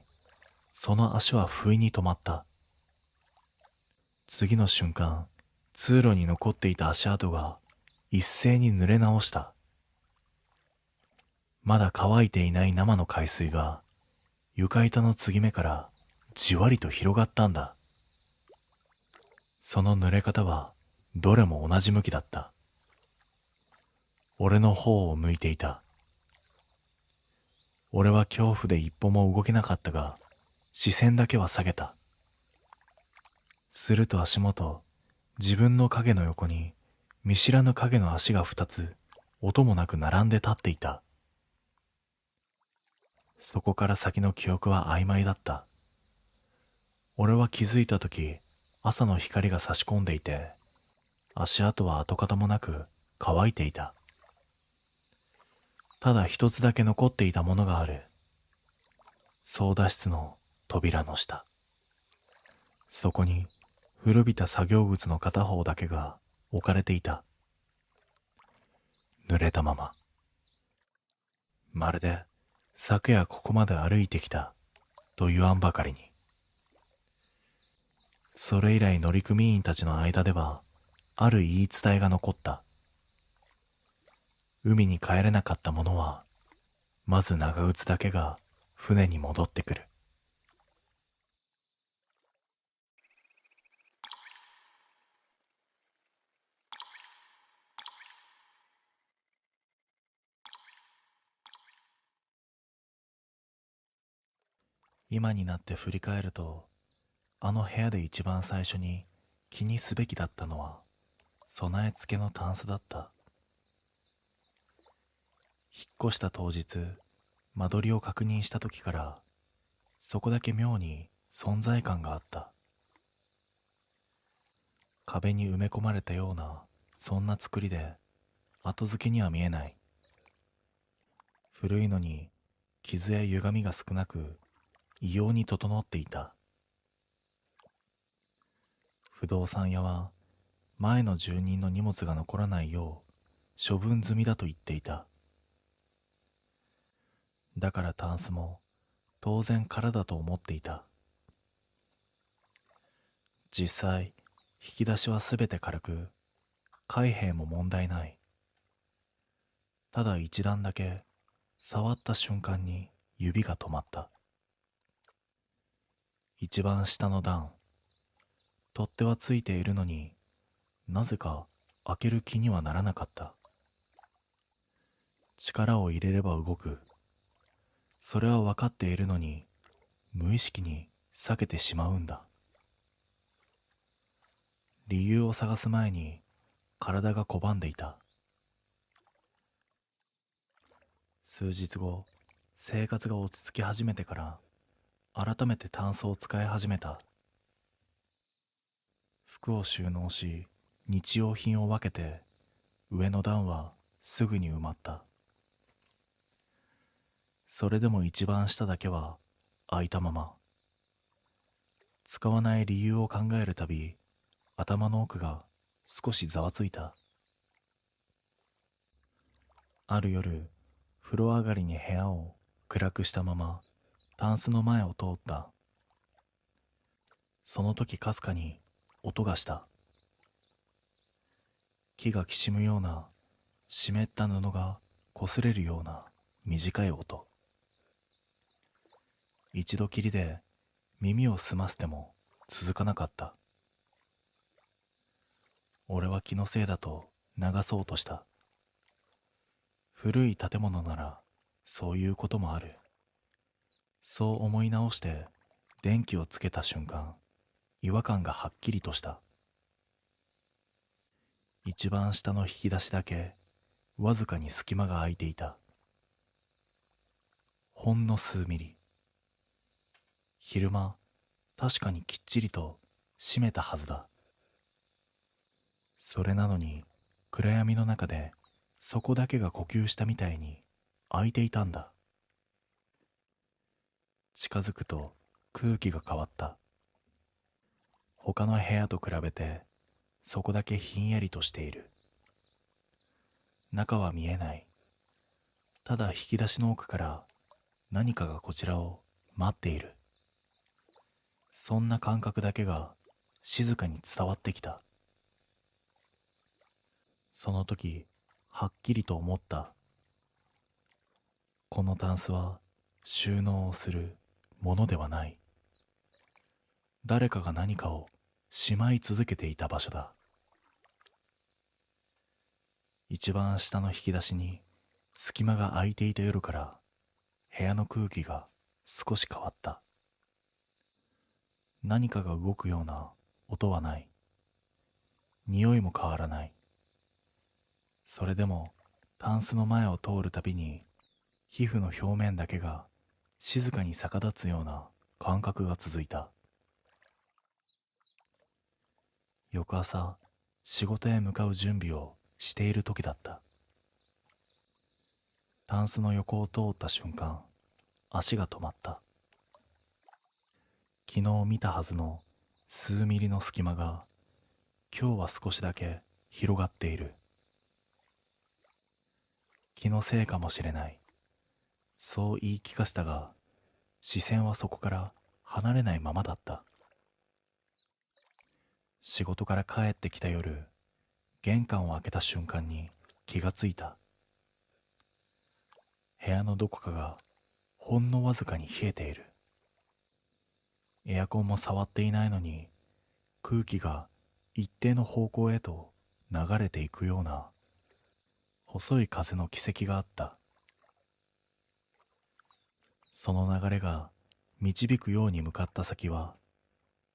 その足は不意に止まった。次の瞬間、通路に残っていた足跡が一斉に濡れ直した。まだ乾いていない生の海水が床板の継ぎ目からじわりと広がったんだ。その濡れ方はどれも同じ向きだった。俺の方を向いていた。俺は恐怖で一歩も動けなかったが、視線だけは下げた。すると足元、自分の影の横に見知らぬ影の足が二つ、音もなく並んで立っていた。そこから先の記憶は曖昧だった。俺は気づいたとき、朝の光が差し込んでいて、足跡は跡形もなく乾いていた。ただ一つだけ残っていたものがある。操舵室の扉の下。そこに古びた作業靴の片方だけが置かれていた。濡れたまま。まるで昨夜ここまで歩いてきたと言わんばかりに。それ以来乗組員たちの間ではある言い伝えが残った。海に帰れなかった者はまず長靴だけが船に戻ってくる。今になって振り返ると、あの部屋で一番最初に気にすべきだったのは備え付けのタンスだった。引っ越した当日、間取りを確認した時からそこだけ妙に存在感があった。壁に埋め込まれたようなそんな作りで後付けには見えない。古いのに傷や歪みが少なく異様に整っていた。不動産屋は前の住人の荷物が残らないよう処分済みだと言っていた。だからタンスも当然空だと思っていた。実際引き出しはすべて軽く、開閉も問題ない。ただ一段だけ触った瞬間に指が止まった。一番下の段、取っ手はついているのになぜか開ける気にはならなかった。力を入れれば動く。それは分かっているのに無意識に避けてしまうんだ。理由を探す前に体が拒んでいた。数日後、生活が落ち着き始めてから改めてタンスを使い始めた。服を収納し、日用品を分けて、上の段はすぐに埋まった。それでも一番下だけは空いたまま。使わない理由を考えるたび、頭の奥が少しざわついた。ある夜、風呂上がりに部屋を暗くしたままタンスの前を通った。その時かすかに音がした。木がきしむような、湿った布が擦れるような短い音。一度きりで耳を澄ませても続かなかった。俺は気のせいだと流そうとした。古い建物ならそういうこともある。そう思い直して電気をつけた瞬間、違和感がはっきりとした。一番下の引き出しだけわずかに隙間が空いていた。ほんの数ミリ。昼間、確かにきっちりと閉めたはずだ。それなのに暗闇の中でそこだけが呼吸したみたいに開いていたんだ。近づくと空気が変わった。他の部屋と比べてそこだけひんやりとしている。中は見えない。ただ引き出しの奥から何かがこちらを待っている。そんな感覚だけが静かに伝わってきた。その時、はっきりと思った。このタンスは収納をするものではない。誰かが何かをしまい続けていた場所だ。一番下の引き出しに隙間が空いていた夜から部屋の空気が少し変わった。何かが動くような音はない。匂いも変わらない。それでもタンスの前を通るたびに皮膚の表面だけが静かに逆立つような感覚が続いた。翌朝、仕事へ向かう準備をしている時だった。タンスの横を通った瞬間、足が止まった。昨日見たはずの数ミリの隙間が今日は少しだけ広がっている。気のせいかもしれない。そう言い聞かせたが、視線はそこから離れないままだった。仕事から帰ってきた夜、玄関を開けた瞬間に気がついた。部屋のどこかがほんのわずかに冷えている。エアコンも触っていないのに、空気が一定の方向へと流れていくような細い風の軌跡があった。その流れが導くように向かった先は、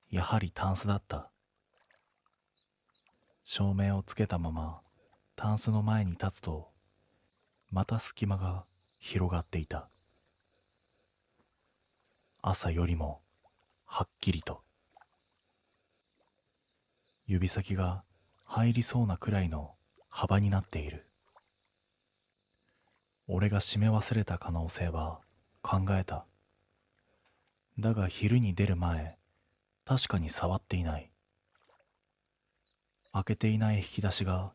やはりタンスだった。照明をつけたままタンスの前に立つと、また隙間が広がっていた。朝よりもはっきりと。指先が入りそうなくらいの幅になっている。俺が閉め忘れた可能性は考えた。だが昼に出る前、確かに触っていない。開けていない引き出しが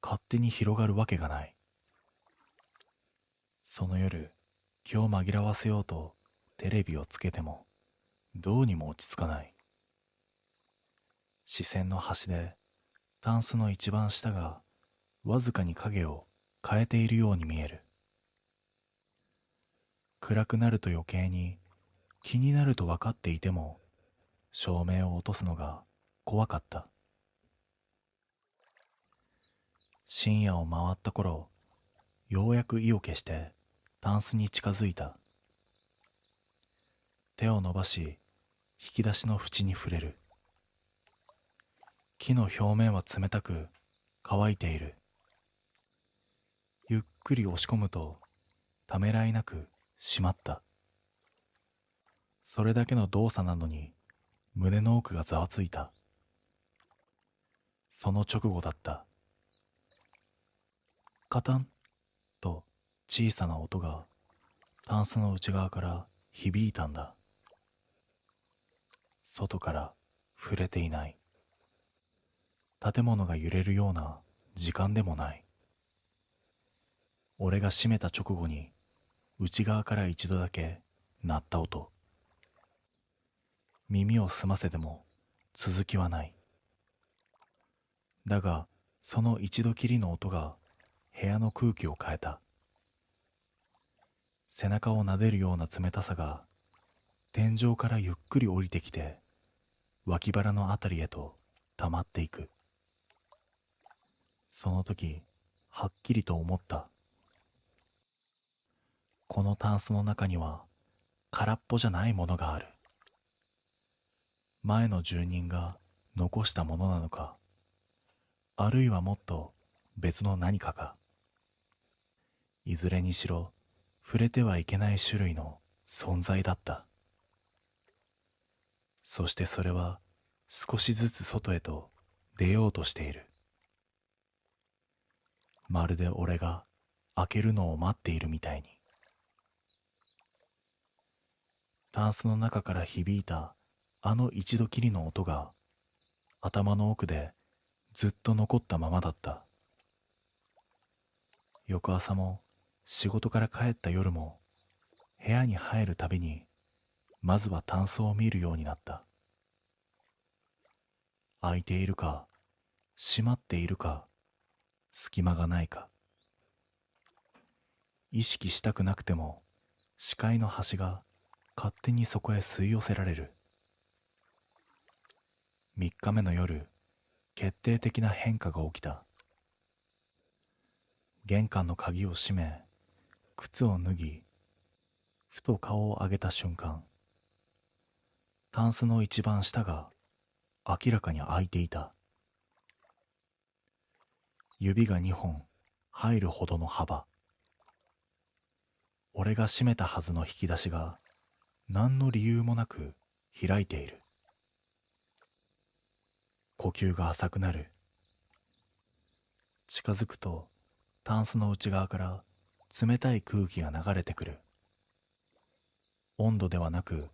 勝手に広がるわけがない。その夜、気を紛らわせようとテレビをつけてもどうにも落ち着かない。視線の端でタンスの一番下がわずかに影を変えているように見える。暗くなると余計に気になると分かっていても照明を落とすのが怖かった。深夜を回った頃、ようやく意を決してタンスに近づいた。手を伸ばし、引き出しの縁に触れる。木の表面は冷たく乾いている。ゆっくり押し込むとためらいなく閉まった。それだけの動作なのに胸の奥がざわついた。その直後だった。カタンと小さな音がタンスの内側から響いたんだ。外から触れていない。建物が揺れるような時間でもない。俺が閉めた直後に内側から一度だけ鳴った音。耳を澄ませても続きはない。だがその一度きりの音が部屋の空気を変えた。背中を撫でるような冷たさが天井からゆっくり降りてきて脇腹のあたりへと溜まっていく。その時はっきりと思った。このタンスの中には空っぽじゃないものがある。前の住人が残したものなのか、あるいはもっと別の何かか。いずれにしろ触れてはいけない種類の存在だった。そしてそれは少しずつ外へと出ようとしている。まるで俺が開けるのを待っているみたいに。タンスの中から響いたあの一度きりの音が頭の奥でずっと残ったままだった。翌朝も仕事から帰った夜も部屋に入るたびにまずはタンスを見るようになった。開いているか閉まっているか隙間がないか。意識したくなくても視界の端が勝手にそこへ吸い寄せられる。3日目の夜、決定的な変化が起きた。玄関の鍵を閉め、靴を脱ぎ、ふと顔を上げた瞬間、タンスの一番下が明らかに開いていた。指が2本入るほどの幅。俺が閉めたはずの引き出しが何の理由もなく開いている。呼吸が浅くなる。近づくとタンスの内側から冷たい空気が流れてくる。温度ではなく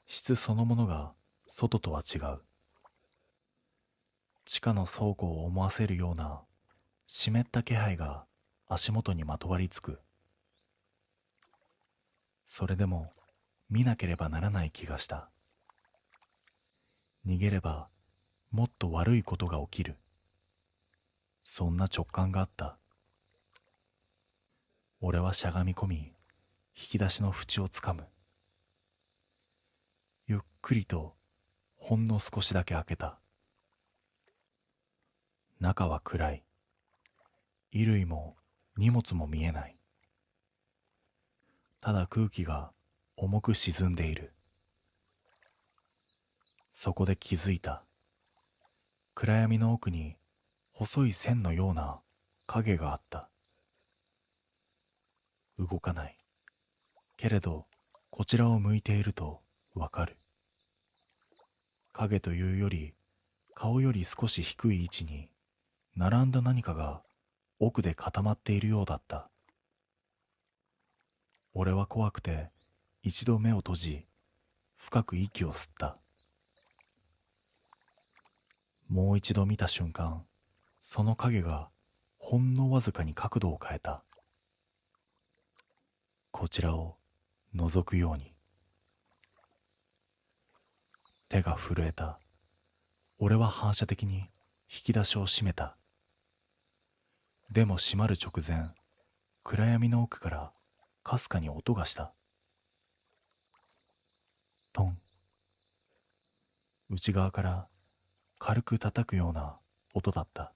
質そのものが外とは違う。地下の倉庫を思わせるような湿った気配が足元にまとわりつく。それでも見なければならない気がした。逃げればもっと悪いことが起きる。そんな直感があった。俺はしゃがみ込み、引き出しの縁をつかむ。ゆっくりとほんの少しだけ開けた。中は暗い。衣類も荷物も見えない。ただ空気が重く沈んでいる。そこで気づいた。暗闇の奥に細い線のような影があった。動かない。けれどこちらを向いているとわかる。影というより顔より少し低い位置に並んだ何かが奥で固まっているようだった。俺は怖くて一度目を閉じ深く息を吸った。もう一度見た瞬間、その影がほんのわずかに角度を変えた。こちらを覗くように。手が震えた。俺は反射的に引き出しを閉めた。でも閉まる直前、暗闇の奥からかすかに音がした。トン。内側から軽く叩くような音だった。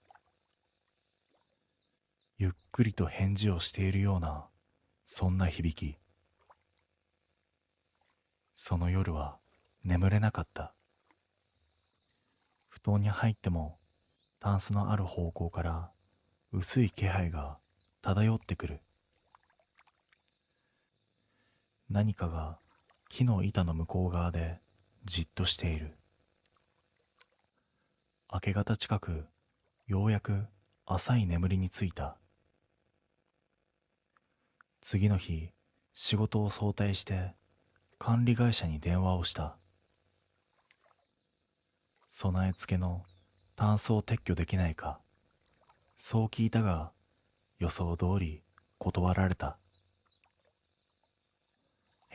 ゆっくりと返事をしているような、そんな響き。その夜は眠れなかった。布団に入ってもタンスのある方向から薄い気配が漂ってくる。何かが木の板の向こう側でじっとしている。明け方近く、ようやく浅い眠りについた。次の日、仕事を早退して管理会社に電話をした。備え付けのタンスを撤去できないか、そう聞いたが、予想通り断られた。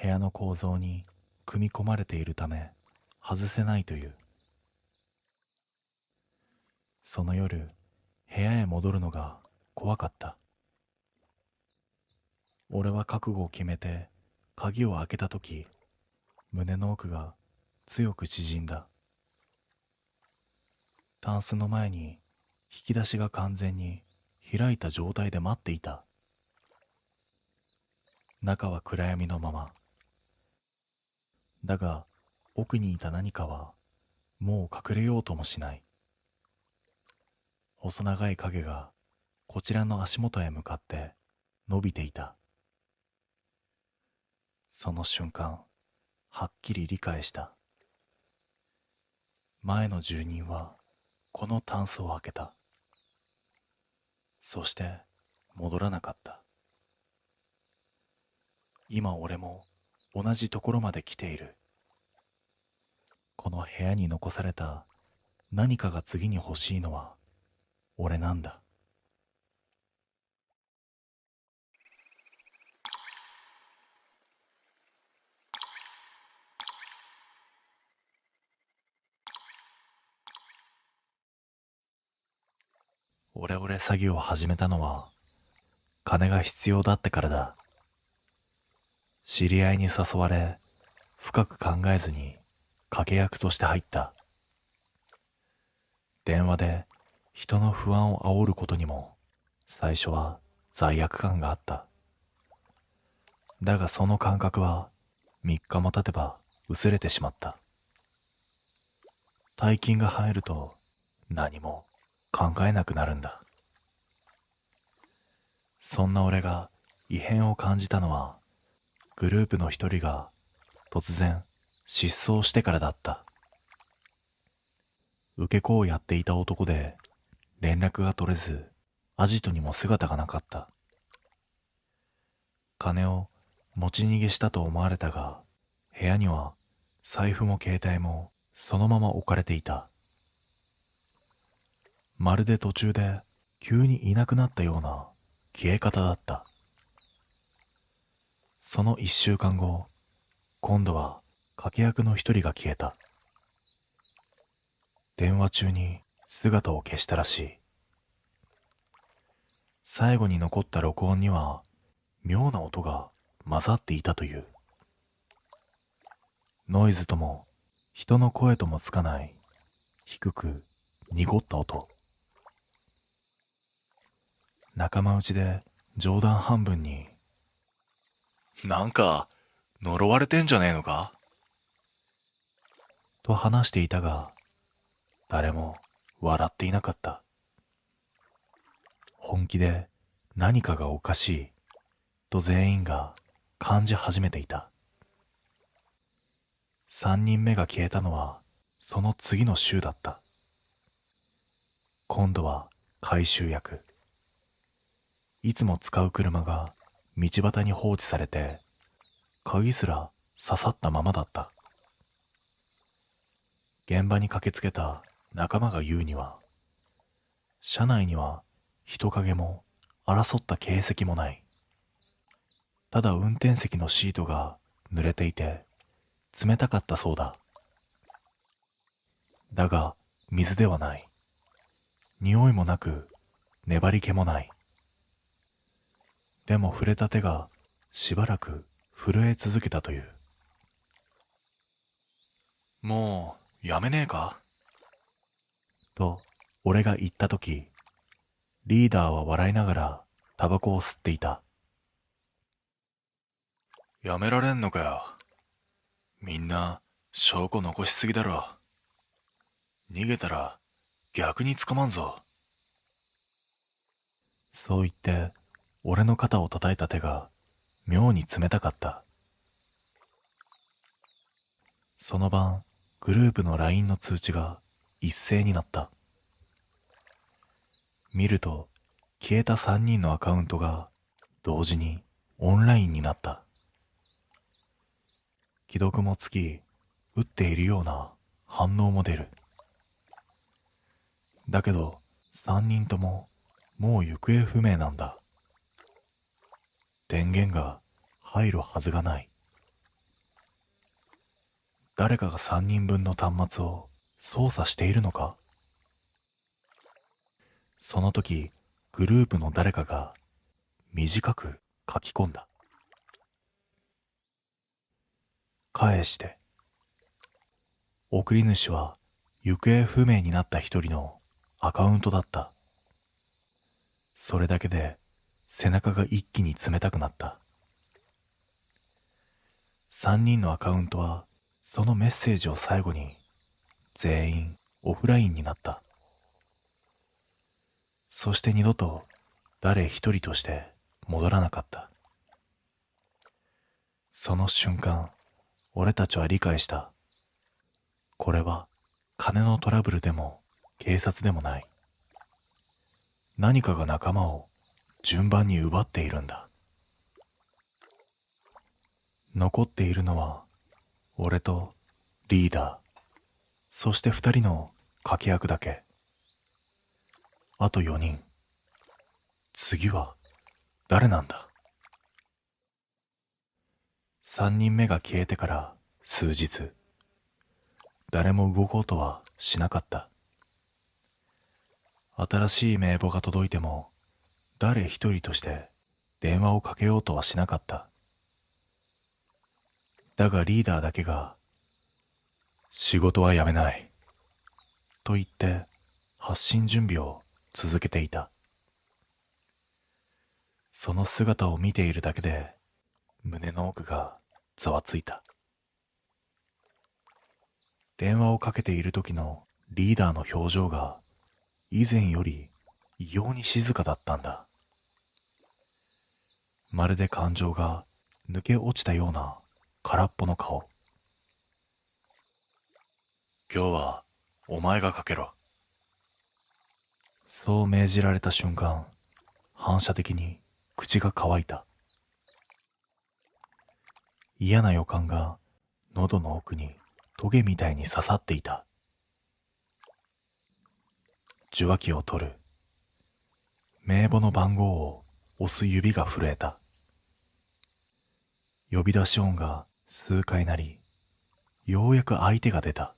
部屋の構造に組み込まれているため外せないという。その夜、部屋へ戻るのが怖かった。俺は覚悟を決めて鍵を開けたとき、胸の奥が強く縮んだ。タンスの前に引き出しが完全に開いた状態で待っていた。中は暗闇のまま。だが奥にいた何かはもう隠れようともしない。細長い影がこちらの足元へ向かって伸びていた。その瞬間、はっきり理解した。前の住人はこのタンスを開けた。そして戻らなかった。今俺も同じところまで来ている。この部屋に残された何かが次に欲しいのは俺なんだ。オレオレ詐欺を始めたのは金が必要だってからだ。知り合いに誘われ、深く考えずに掛け役として入った。電話で人の不安を煽ることにも最初は罪悪感があった。だがその感覚は3日も経てば薄れてしまった。大金が入ると何も考えなくなるんだ。そんな俺が異変を感じたのは、グループの一人が突然失踪してからだった。受け子をやっていた男で連絡が取れず、アジトにも姿がなかった。金を持ち逃げしたと思われたが、部屋には財布も携帯もそのまま置かれていた。まるで途中で急にいなくなったような消え方だった。その1週間後、今度は掛け役の一人が消えた。電話中に姿を消したらしい。最後に残った録音には妙な音が混ざっていたという。ノイズとも人の声ともつかない低く濁った音。仲間内で冗談半分に、なんか呪われてんじゃねえのかと話していたが、誰も笑っていなかった。本気で何かがおかしいと全員が感じ始めていた。3人目が消えたのはその次の週だった。今度は回収役。いつも使う車が道端に放置されて、鍵すら刺さったままだった。現場に駆けつけた仲間が言うには、車内には人影も争った形跡もない。ただ運転席のシートが濡れていて冷たかったそうだ。だが水ではない。匂いもなく粘り気もない。でも触れた手がしばらく震え続けたという。もうやめねえかと俺が言ったとき、リーダーは笑いながらタバコを吸っていた。やめられんのかよ。みんな証拠残しすぎだろ。逃げたら逆に捕まんぞ。そう言って俺の肩を叩いた手が妙に冷たかった。その晩、グループの LINE の通知が一斉になった。見ると消えた3人のアカウントが同時にオンラインになった。既読もつき、打っているような反応も出る。だけど3人とももう行方不明なんだ。電源が入るはずがない。誰かが3人分の端末を操作しているのか。その時、グループの誰かが短く書き込んだ。返して。送り主は行方不明になった一人のアカウントだった。それだけで背中が一気に冷たくなった。3人のアカウントはそのメッセージを最後に全員オフラインになった。そして二度と誰一人として戻らなかった。その瞬間、俺たちは理解した。これは金のトラブルでも警察でもない。何かが仲間を順番に奪っているんだ。残っているのは俺とリーダー、そして2人の掛け役だけ。あと4人。次は誰なんだ。3人目が消えてから数日、誰も動こうとはしなかった。新しい名簿が届いても誰一人として電話をかけようとはしなかった。だがリーダーだけが仕事は辞めないと言って発信準備を続けていた。その姿を見ているだけで胸の奥がざわついた。電話をかけている時のリーダーの表情が以前より異様に静かだったんだ。まるで感情が抜け落ちたような空っぽの顔。今日はお前がかけろ。そう命じられた瞬間、反射的に口が乾いた。嫌な予感が喉の奥にトゲみたいに刺さっていた。受話器を取る。名簿の番号を押す指が震えた。呼び出し音が数回鳴り、ようやく相手が出た。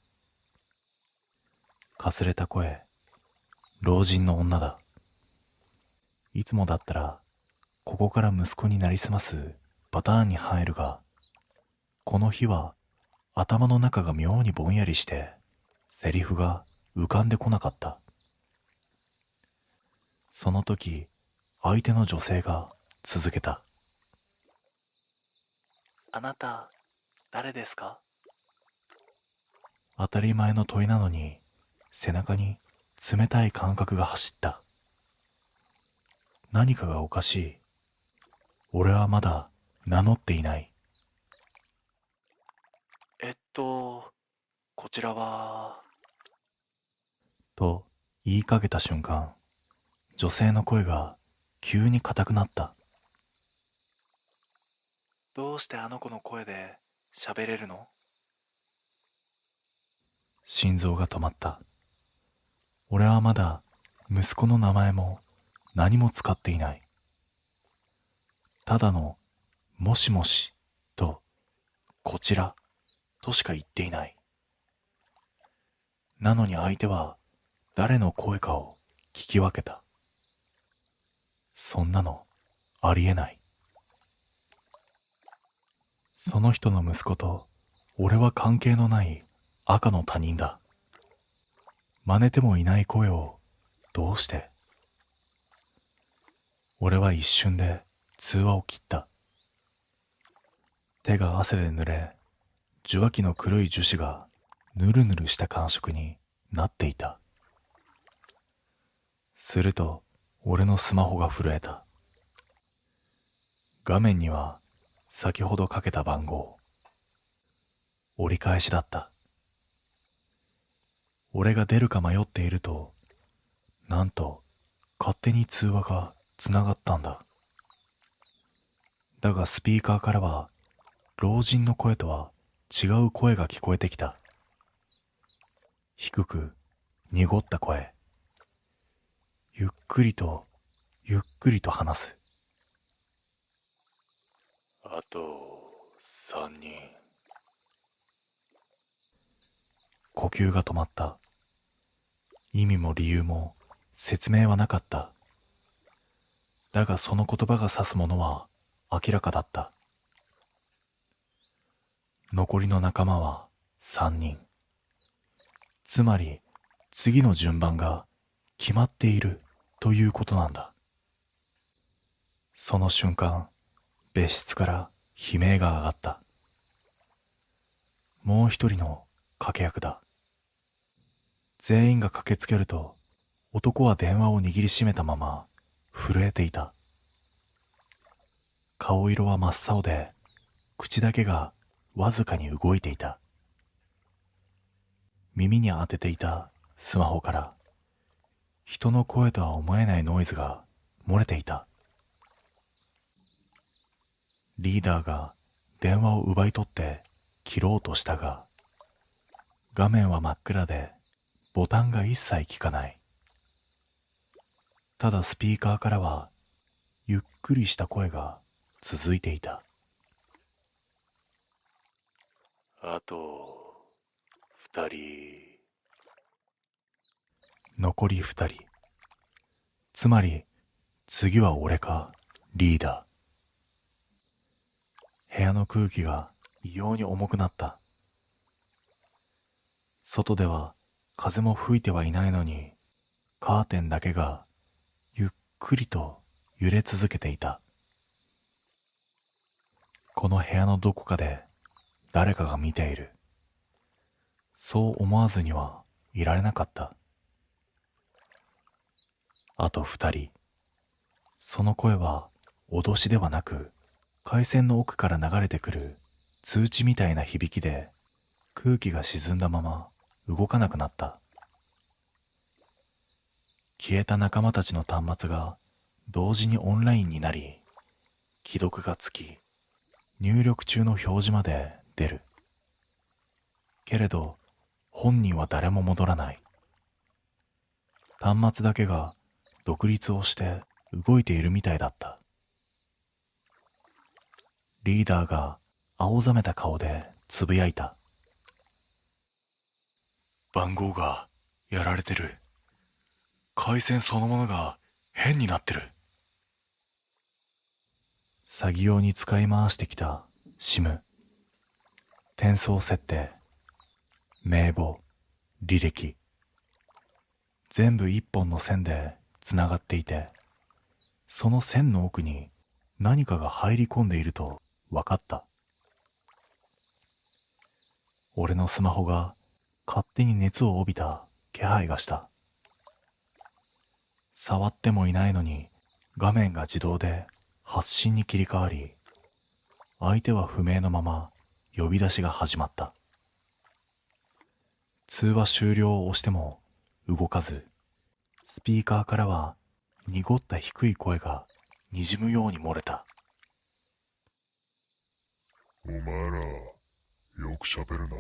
かすれた声、老人の女だ。いつもだったらここから息子になりすますパターンに入るが、この日は頭の中が妙にぼんやりしてセリフが浮かんでこなかった。その時、相手の女性が続けた。あなた、誰ですか？当たり前の問いなのに、背中に冷たい感覚が走った。何かがおかしい。俺はまだ名乗っていない。こちらは…と言いかけた瞬間、女性の声が急に硬くなった。どうしてあの子の声で喋れるの？心臓が止まった。俺はまだ息子の名前も何も使っていない。ただのもしもしとこちらとしか言っていない。なのに相手は誰の声かを聞き分けた。そんなのありえない。その人の息子と俺は関係のない赤の他人だ。真似てもいない声をどうして。俺は一瞬で通話を切った。手が汗で濡れ、受話器の黒い樹脂がぬるぬるした感触になっていた。すると俺のスマホが震えた。画面には先ほどかけた番号。折り返しだった。俺が出るか迷っていると、なんと勝手に通話がつながったんだ。だがスピーカーからは老人の声とは違う声が聞こえてきた。低く濁った声。ゆっくりとゆっくりと話す。あと3人。呼吸が止まった。意味も理由も説明はなかった。だがその言葉が指すものは明らかだった。残りの仲間は3人。つまり次の順番が決まっているということなんだ。その瞬間、別室から悲鳴が上がった。もう一人の掛け役だ。全員が駆けつけると、男は電話を握りしめたまま震えていた。顔色は真っ青で、口だけがわずかに動いていた。耳に当てていたスマホから人の声とは思えないノイズが漏れていた。リーダーが電話を奪い取って切ろうとしたが、画面は真っ暗でボタンが一切効かない。ただスピーカーからはゆっくりした声が続いていた。あと2人。残り2人。つまり次は俺かリーダー。部屋の空気が異様に重くなった。外では風も吹いてはいないのに、カーテンだけがゆっくりと揺れ続けていた。この部屋のどこかで誰かが見ている。そう思わずにはいられなかった。あと2人。その声は脅しではなく、回線の奥から流れてくる通知みたいな響きで、空気が沈んだまま動かなくなった。消えた仲間たちの端末が同時にオンラインになり、既読がつき、入力中の表示まで出る。けれど本人は誰も戻らない。端末だけが独立をして動いているみたいだった。リーダーが青ざめた顔でつぶやいた。番号がやられてる。回線そのものが変になってる。詐欺用に使い回してきた SIM、転送設定、名簿、履歴、全部一本の線でつながっていて、その線の奥に何かが入り込んでいると分かった。俺のスマホが勝手に熱を帯びた気配がした。触ってもいないのに画面が自動で発信に切り替わり、相手は不明のまま呼び出しが始まった。通話終了を押しても動かず、スピーカーからは濁った低い声がにじむように漏れた。お前ら、よく喋るな。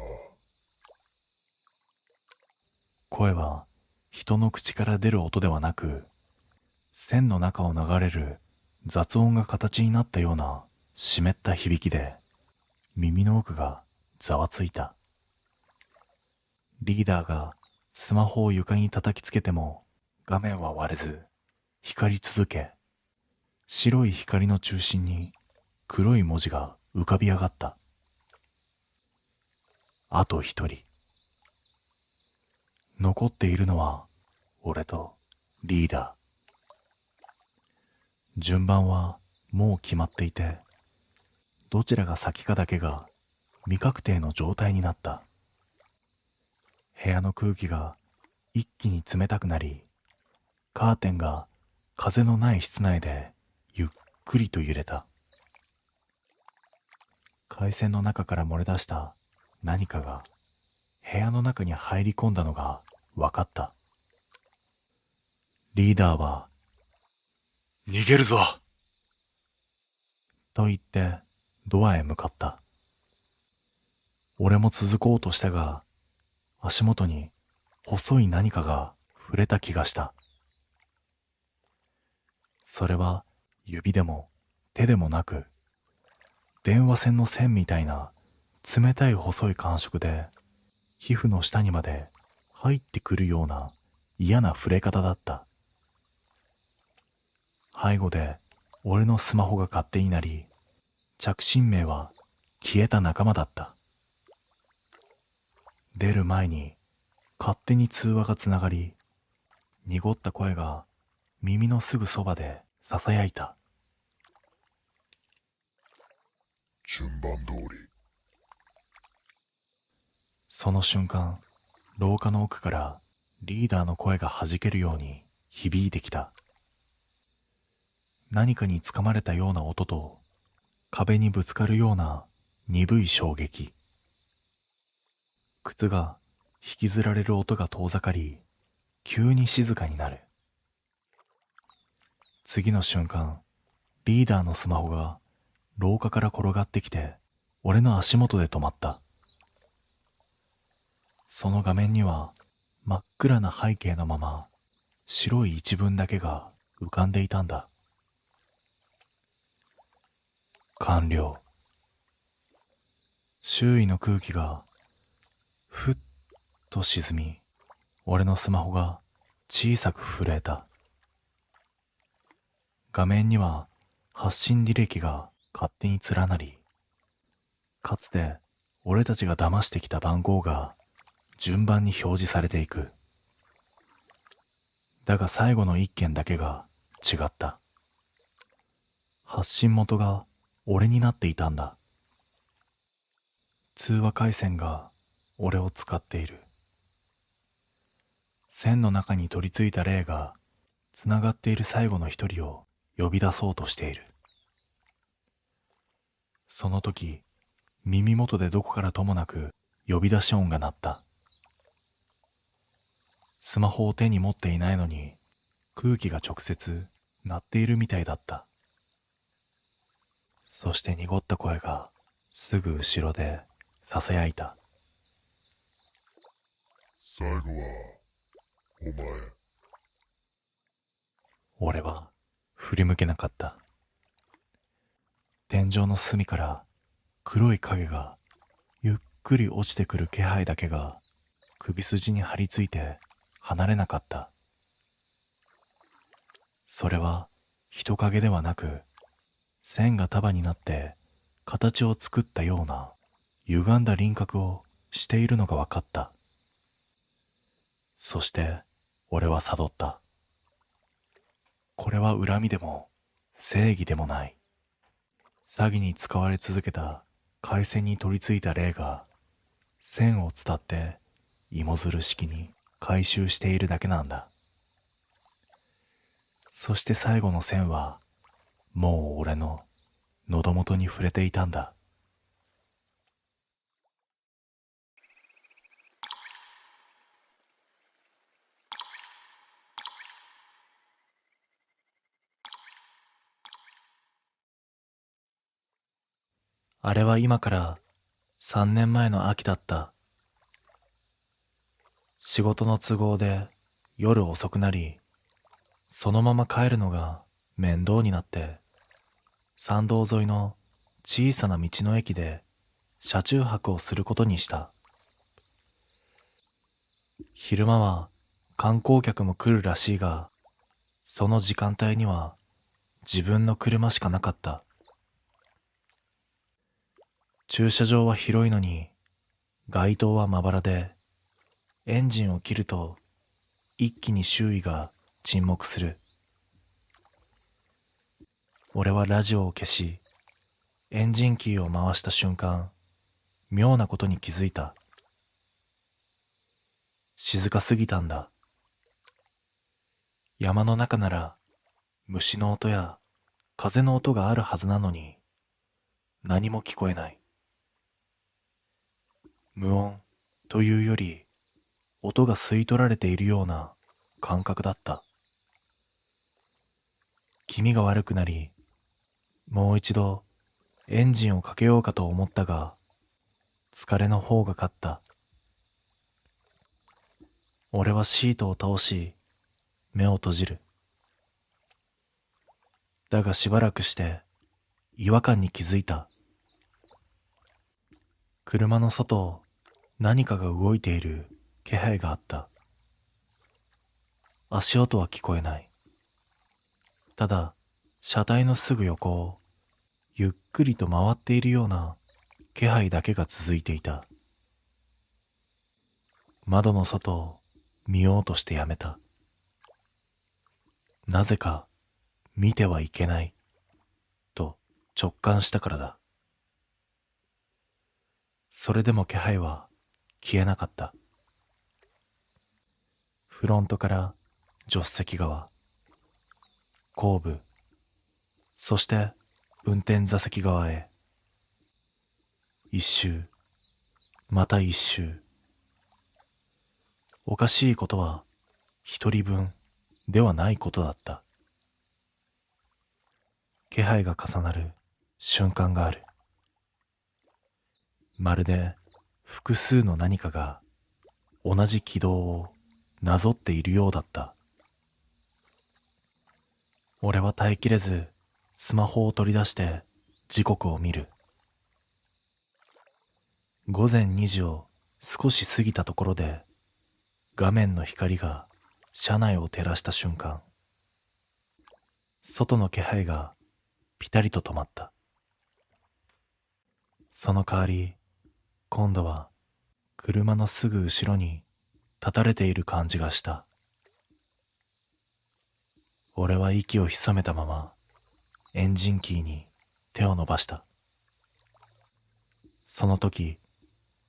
声は人の口から出る音ではなく、線の中を流れる雑音が形になったような湿った響きで、耳の奥がざわついた。リーダーがスマホを床に叩きつけても画面は割れず光り続け、白い光の中心に黒い文字が浮かび上がった。あと1人。残っているのは俺とリーダー。順番はもう決まっていて、どちらが先かだけが未確定の状態になった。部屋の空気が一気に冷たくなり、カーテンが風のない室内でゆっくりと揺れた。回線の中から漏れ出した何かが部屋の中に入り込んだのが分かった。リーダーは逃げるぞ。と言ってドアへ向かった。俺も続こうとしたが、足元に細い何かが触れた気がした。それは指でも手でもなく、電話線の線みたいな冷たい細い感触で、皮膚の下にまで入ってくるような嫌な触れ方だった。背後で俺のスマホが勝手になり、着信名は消えた仲間だった。出る前に勝手に通話がつながり、濁った声が耳のすぐそばで囁いた。順番通り。その瞬間、廊下の奥からリーダーの声が弾けるように響いてきた。何かにつかまれたような音と、壁にぶつかるような鈍い衝撃。靴が引きずられる音が遠ざかり、急に静かになる。次の瞬間、リーダーのスマホが廊下から転がってきて、俺の足元で止まった。その画面には真っ暗な背景のまま、白い一文だけが浮かんでいたんだ。完了。周囲の空気がふっと沈み、俺のスマホが小さく震えた。画面には発信履歴が勝手に連なり、かつて俺たちが騙してきた番号が順番に表示されていく。だが最後の一件だけが違った。発信元が俺になっていたんだ。通話回線が俺を使っている。線の中に取り付いた霊がつながっている最後の一人を呼び出そうとしている。その時、耳元でどこからともなく呼び出し音が鳴った。スマホを手に持っていないのに空気が直接鳴っているみたいだった。そして濁った声がすぐ後ろで囁いた。最後はお前。俺は振り向けなかった。天井の隅から黒い影がゆっくり落ちてくる気配だけが首筋に張り付いて離れなかった。それは人影ではなく、線が束になって形を作ったような歪んだ輪郭をしているのが分かった。そして俺は悟った。これは恨みでも正義でもない。詐欺に使われ続けた回線に取り付いた霊が線を伝って芋づる式に回収しているだけなんだ。そして最後の線はもう俺の喉元に触れていたんだ。あれは今から3年前の秋だった。仕事の都合で夜遅くなり、そのまま帰るのが面倒になって、山道沿いの小さな道の駅で車中泊をすることにした。昼間は観光客も来るらしいが、その時間帯には自分の車しかなかった。駐車場は広いのに街灯はまばらで、エンジンを切ると一気に周囲が沈黙する。俺はラジオを消し、エンジンキーを回した瞬間、妙なことに気づいた。静かすぎたんだ。山の中なら虫の音や風の音があるはずなのに、何も聞こえない。無音というより、音が吸い取られているような感覚だった。気味が悪くなり、もう一度エンジンをかけようかと思ったが、疲れの方が勝った。俺はシートを倒し、目を閉じる。だがしばらくして違和感に気づいた。車の外を何かが動いている気配があった。足音は聞こえない。ただ、車体のすぐ横をゆっくりと回っているような気配だけが続いていた。窓の外を見ようとしてやめた。なぜか見てはいけないと直感したからだ。それでも気配は消えなかった。フロントから助手席側、後部、そして運転座席側へ。一周、また一周。おかしいことは一人分ではないことだった。気配が重なる瞬間がある。まるで複数の何かが同じ軌道をなぞっているようだった。俺は耐えきれずスマホを取り出して時刻を見る。午前2時を少し過ぎたところで画面の光が車内を照らした瞬間、外の気配がピタリと止まった。その代わり、今度は車のすぐ後ろに立たれている感じがした。俺は息を潜めたままエンジンキーに手を伸ばした。その時、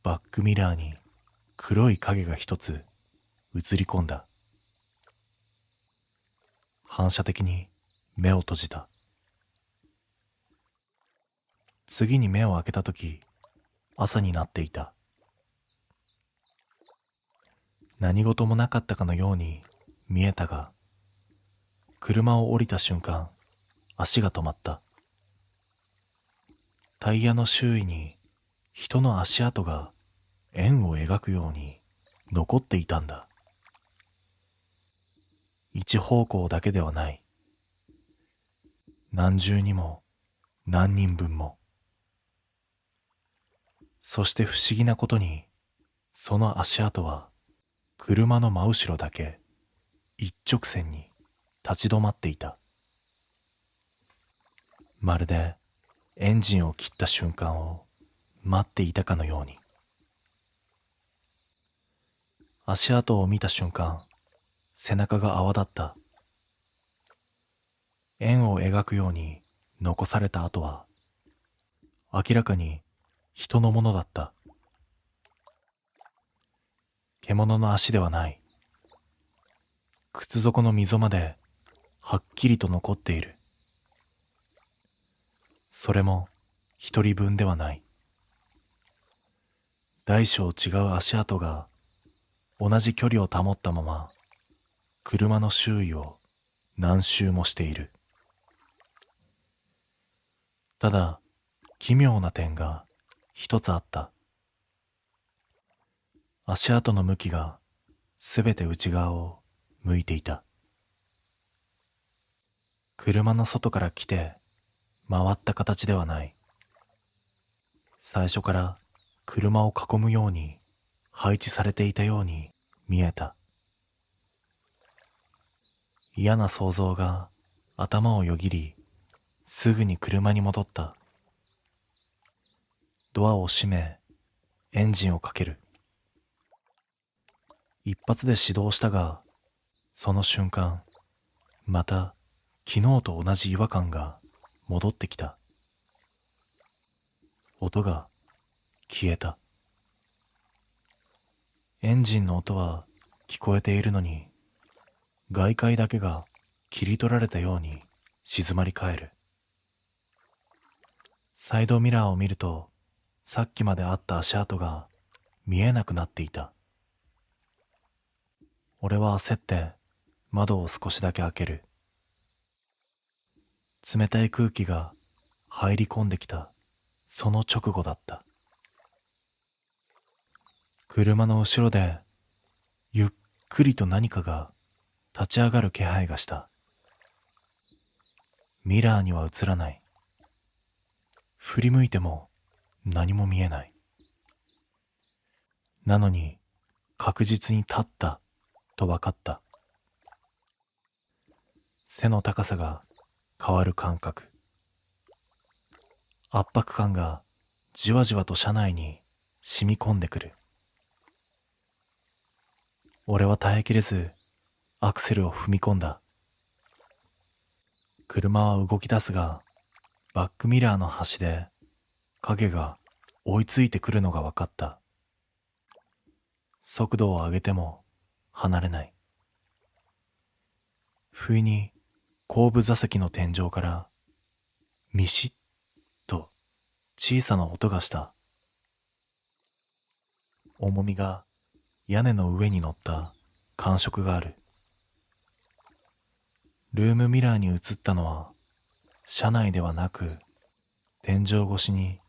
バックミラーに黒い影が一つ映り込んだ。反射的に目を閉じた。次に目を開けた時、朝になっていた。何事もなかったかのように見えたが、車を降りた瞬間、足が止まった。タイヤの周囲に人の足跡が円を描くように残っていたんだ。一方向だけではない。何重にも何人分も。そして不思議なことに、その足跡は車の真後ろだけ一直線に立ち止まっていた。まるでエンジンを切った瞬間を待っていたかのように。足跡を見た瞬間、背中が泡立った。円を描くように残された跡は明らかに人のものだった。獣の足ではない。靴底の溝まではっきりと残っている。それも一人分ではない。大小違う足跡が同じ距離を保ったまま車の周囲を何周もしている。ただ奇妙な点が一つあった。足跡の向きがすべて内側を向いていた。車の外から来て回った形ではない。最初から車を囲むように配置されていたように見えた。嫌な想像が頭をよぎり、すぐに車に戻った。ドアを閉め、エンジンをかける。一発で始動したが、その瞬間、また昨日と同じ違和感が戻ってきた。音が消えた。エンジンの音は聞こえているのに、外界だけが切り取られたように静まり返る。サイドミラーを見ると、さっきまであった足跡が見えなくなっていた。俺は焦って窓を少しだけ開ける。冷たい空気が入り込んできたその直後だった。車の後ろでゆっくりと何かが立ち上がる気配がした。ミラーには映らない。振り向いても何も見えない。なのに確実に立ったと分かった。背の高さが変わる感覚。圧迫感がじわじわと車内に染み込んでくる。俺は耐えきれずアクセルを踏み込んだ。車は動き出すが、バックミラーの端で影が追いついてくるのが分かった。速度を上げても離れない。不意に後部座席の天井からミシッと小さな音がした。重みが屋根の上に乗った感触がある。ルームミラーに映ったのは車内ではなく、天井越しに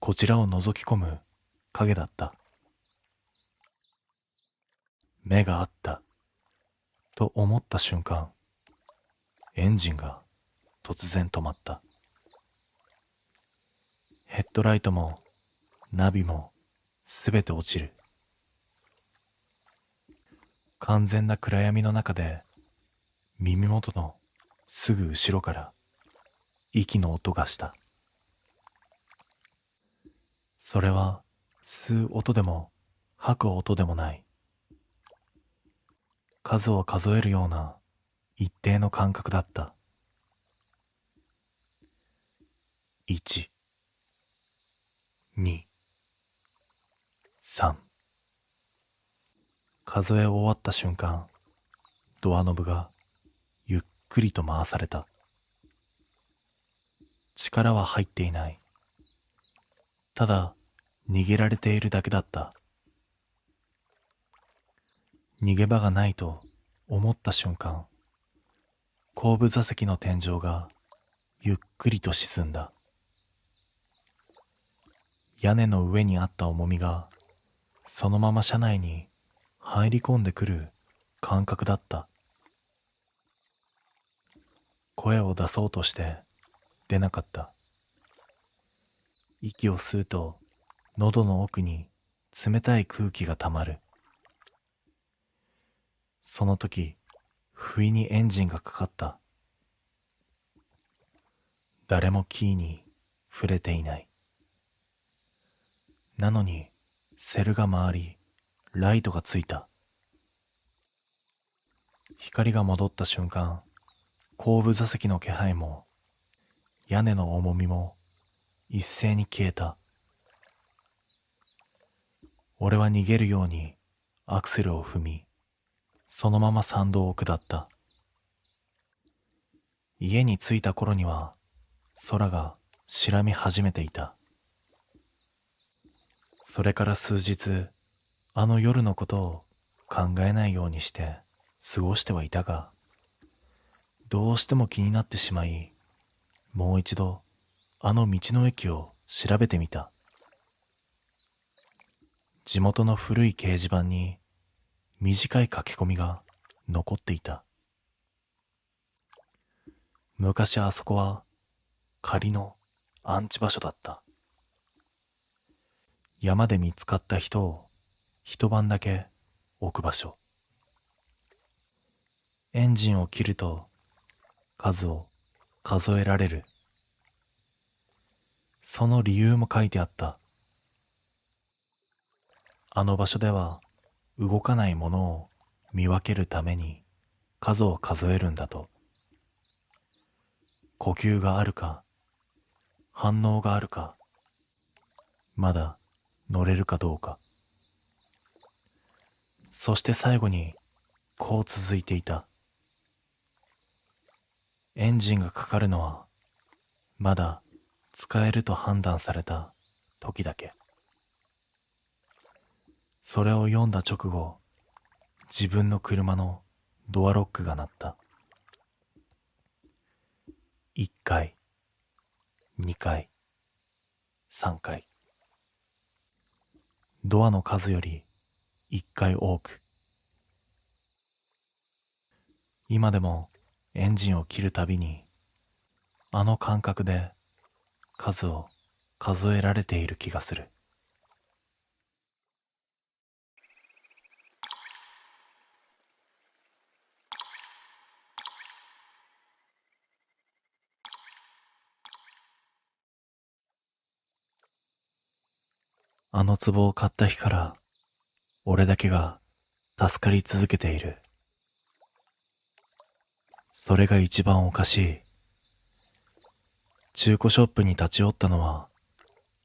こちらを覗き込む影だった。目があったと思った瞬間、エンジンが突然止まった。ヘッドライトもナビもすべて落ちる。完全な暗闇の中で耳元のすぐ後ろから息の音がした。それは吸う音でも吐く音でもない。数を数えるような一定の感覚だった。1、2、3。数え終わった瞬間、ドアノブがゆっくりと回された。力は入っていない。ただ逃げられているだけだった。逃げ場がないと思った瞬間、後部座席の天井がゆっくりと沈んだ。屋根の上にあった重みがそのまま車内に入り込んでくる感覚だった。声を出そうとして出なかった。息を吸うと喉の奥に冷たい空気がたまる。その時、不意にエンジンがかかった。誰もキーに触れていない。なのにセルが回り、ライトがついた。光が戻った瞬間、後部座席の気配も屋根の重みも一斉に消えた。俺は逃げるようにアクセルを踏み、そのまま山道を下った。家に着いた頃には空が白み始めていた。それから数日、あの夜のことを考えないようにして過ごしてはいたが、どうしても気になってしまい、もう一度あの道の駅を調べてみた。地元の古い掲示板に短い書き込みが残っていた。昔あそこは仮の安置場所だった。山で見つかった人を一晩だけ置く場所。エンジンを切ると数を数えられる。その理由も書いてあった。あの場所では動かないものを見分けるために数を数えるんだと。呼吸があるか、反応があるか、まだ乗れるかどうか。そして最後にこう続いていた。エンジンがかかるのはまだ使えると判断された時だけ。それを読んだ直後、自分の車のドアロックが鳴った。1回、2回、3回。ドアの数より1回多く。今でもエンジンを切るたびにあの感覚で数を数えられている気がする。あの壺を買った日から俺だけが助かり続けている。それが一番おかしい。中古ショップに立ち寄ったのは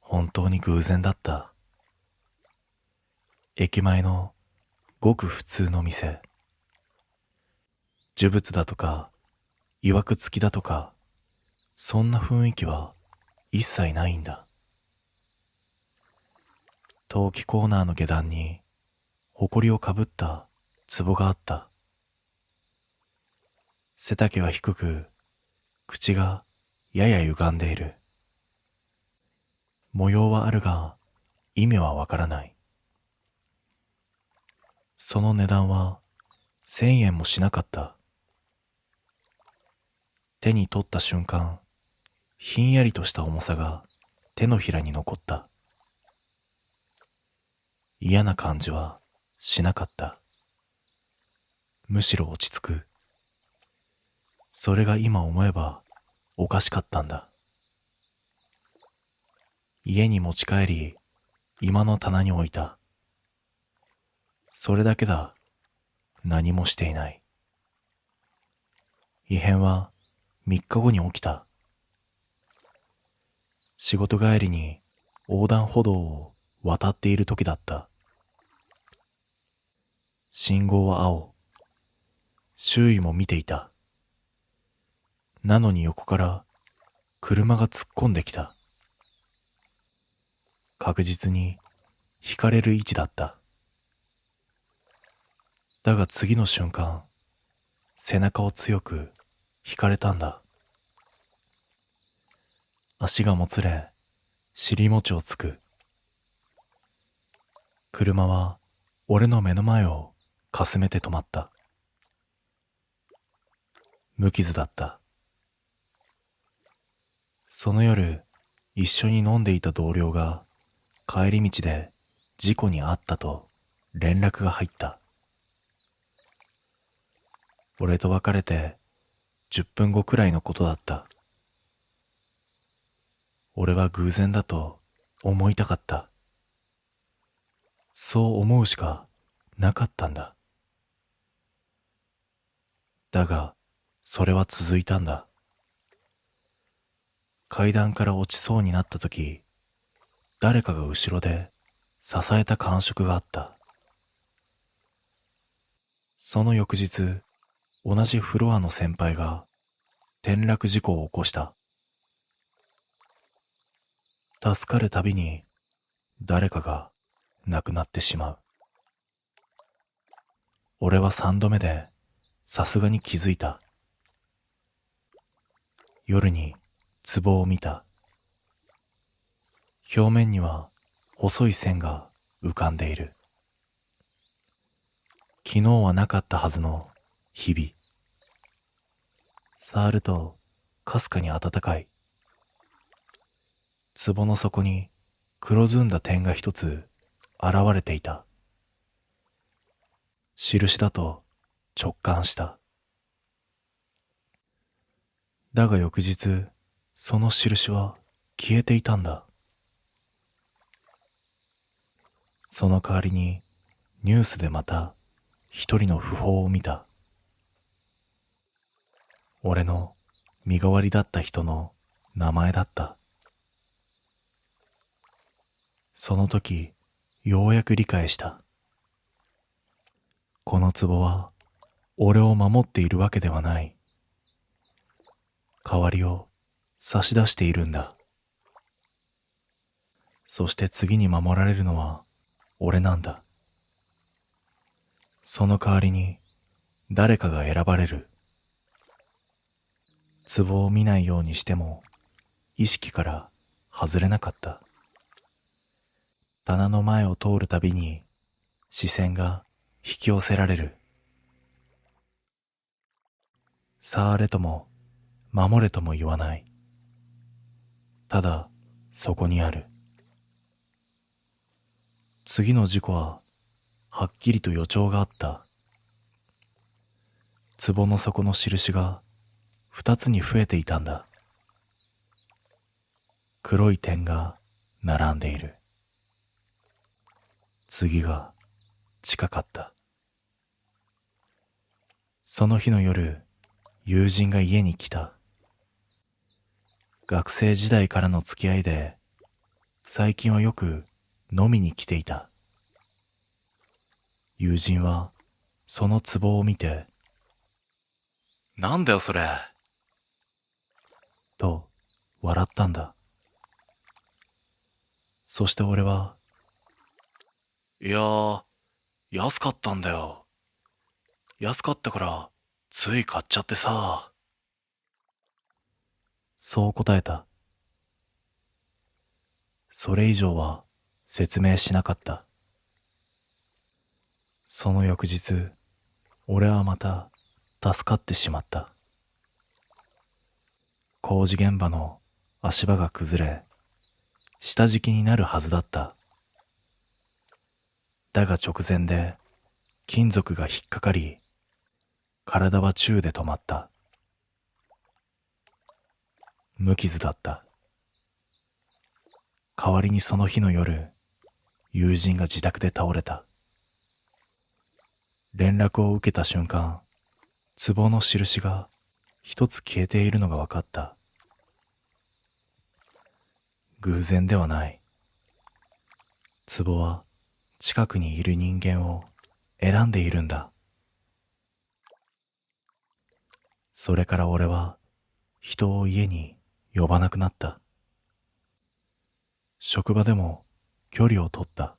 本当に偶然だった。駅前のごく普通の店。呪物だとか曰く付きだとか、そんな雰囲気は一切ないんだ。陶器コーナーの下段に埃をかぶった壺があった。背丈は低く、口がやや歪んでいる。模様はあるが意味はわからない。その値段は1000円もしなかった。手に取った瞬間、ひんやりとした重さが手のひらに残った。嫌な感じはしなかった。むしろ落ち着く。それが今思えばおかしかったんだ。家に持ち帰り、今の棚に置いた。それだけだ。何もしていない。異変は3日後に起きた。仕事帰りに横断歩道を渡っている時だった。信号は青。周囲も見ていた。なのに横から車が突っ込んできた。確実に引かれる位置だった。だが次の瞬間、背中を強く引かれたんだ。足がもつれ、尻餅をつく。車は俺の目の前をかすめて止まった。無傷だった。その夜、一緒に飲んでいた同僚が帰り道で事故に遭ったと連絡が入った。俺と別れて10分後くらいのことだった。俺は偶然だと思いたかった。そう思うしかなかったんだ。だが、それは続いたんだ。階段から落ちそうになった時、誰かが後ろで支えた感触があった。その翌日、同じフロアの先輩が転落事故を起こした。助かるたびに誰かが亡くなってしまう。俺は3度目でさすがに気づいた。夜に壺を見た。表面には細い線が浮かんでいる。昨日はなかったはずのひび。触るとかすかに暖かい。壺の底に黒ずんだ点が一つ現れていた。印だと直感した。だが翌日、その印は消えていたんだ。その代わりにニュースでまた一人の訃報を見た。俺の身代わりだった人の名前だった。その時、ようやく理解した。この壺は俺を守っているわけではない。代わりを差し出しているんだ。そして次に守られるのは俺なんだ。その代わりに誰かが選ばれる。壺を見ないようにしても意識から外れなかった。棚の前を通るたびに視線が引き寄せられる。触れとも守れとも言わない。ただそこにある。次の事故ははっきりと予兆があった。壺の底の印が二つに増えていたんだ。黒い点が並んでいる。次が近かった。その日の夜、友人が家に来た。学生時代からの付き合いで、最近はよく飲みに来ていた。友人はその壺を見て、なんだよそれ。と笑ったんだ。そして俺は、いやー、安かったんだよ。安かったから、つい買っちゃってさ。そう答えた。それ以上は説明しなかった。その翌日、俺はまた助かってしまった。工事現場の足場が崩れ、下敷きになるはずだった。だが直前で金属が引っかかり、体は宙で止まった。無傷だった。代わりにその日の夜、友人が自宅で倒れた。連絡を受けた瞬間、壺の印が一つ消えているのが分かった。偶然ではない。壺は近くにいる人間を選んでいるんだ。それから俺は人を家に呼ばなくなった。職場でも距離を取った。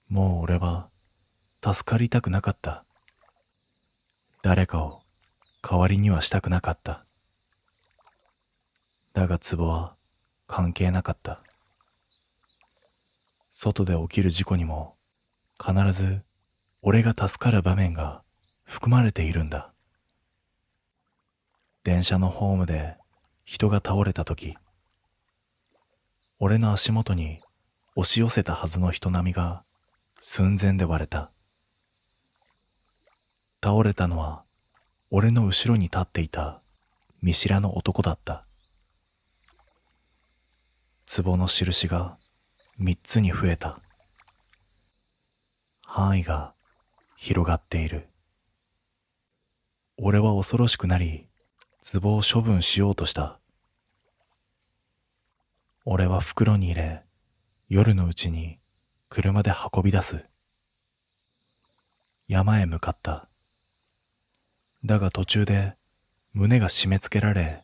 もう俺は助かりたくなかった。誰かを代わりにはしたくなかった。だが壺は関係なかった。外で起きる事故にも必ず俺が助かる場面が含まれているんだ。電車のホームで人が倒れたとき、俺の足元に押し寄せたはずの人波が寸前で割れた。倒れたのは俺の後ろに立っていた見知らぬ男だった。壺の印が三つに増えた。範囲が広がっている。俺は恐ろしくなり、壺を処分しようとした。俺は袋に入れ、夜のうちに車で運び出す。山へ向かった。だが途中で胸が締め付けられ、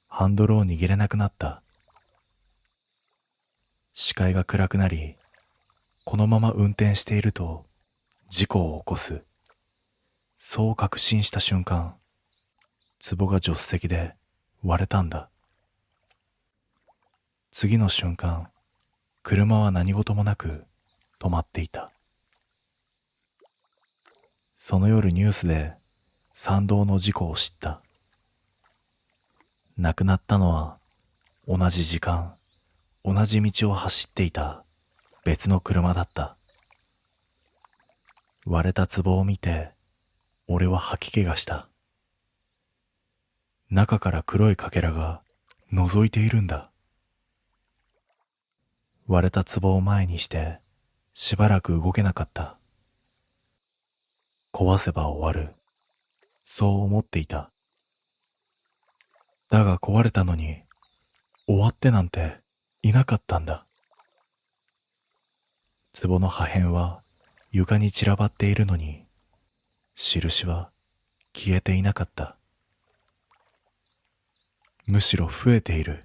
ハンドルを握れなくなった。視界が暗くなり、このまま運転していると事故を起こす。そう確信した瞬間、壺が助手席で割れたんだ。次の瞬間、車は何事もなく止まっていた。その夜ニュースで山道の事故を知った。亡くなったのは同じ時間、同じ道を走っていた別の車だった。割れた壺を見て、俺は吐き気がした。中から黒いかけらが覗いているんだ。割れた壺を前にしてしばらく動けなかった。壊せば終わる。そう思っていた。だが壊れたのに、終わってなんていなかったんだ。壺の破片は床に散らばっているのに、印は消えていなかった。むしろ増えている。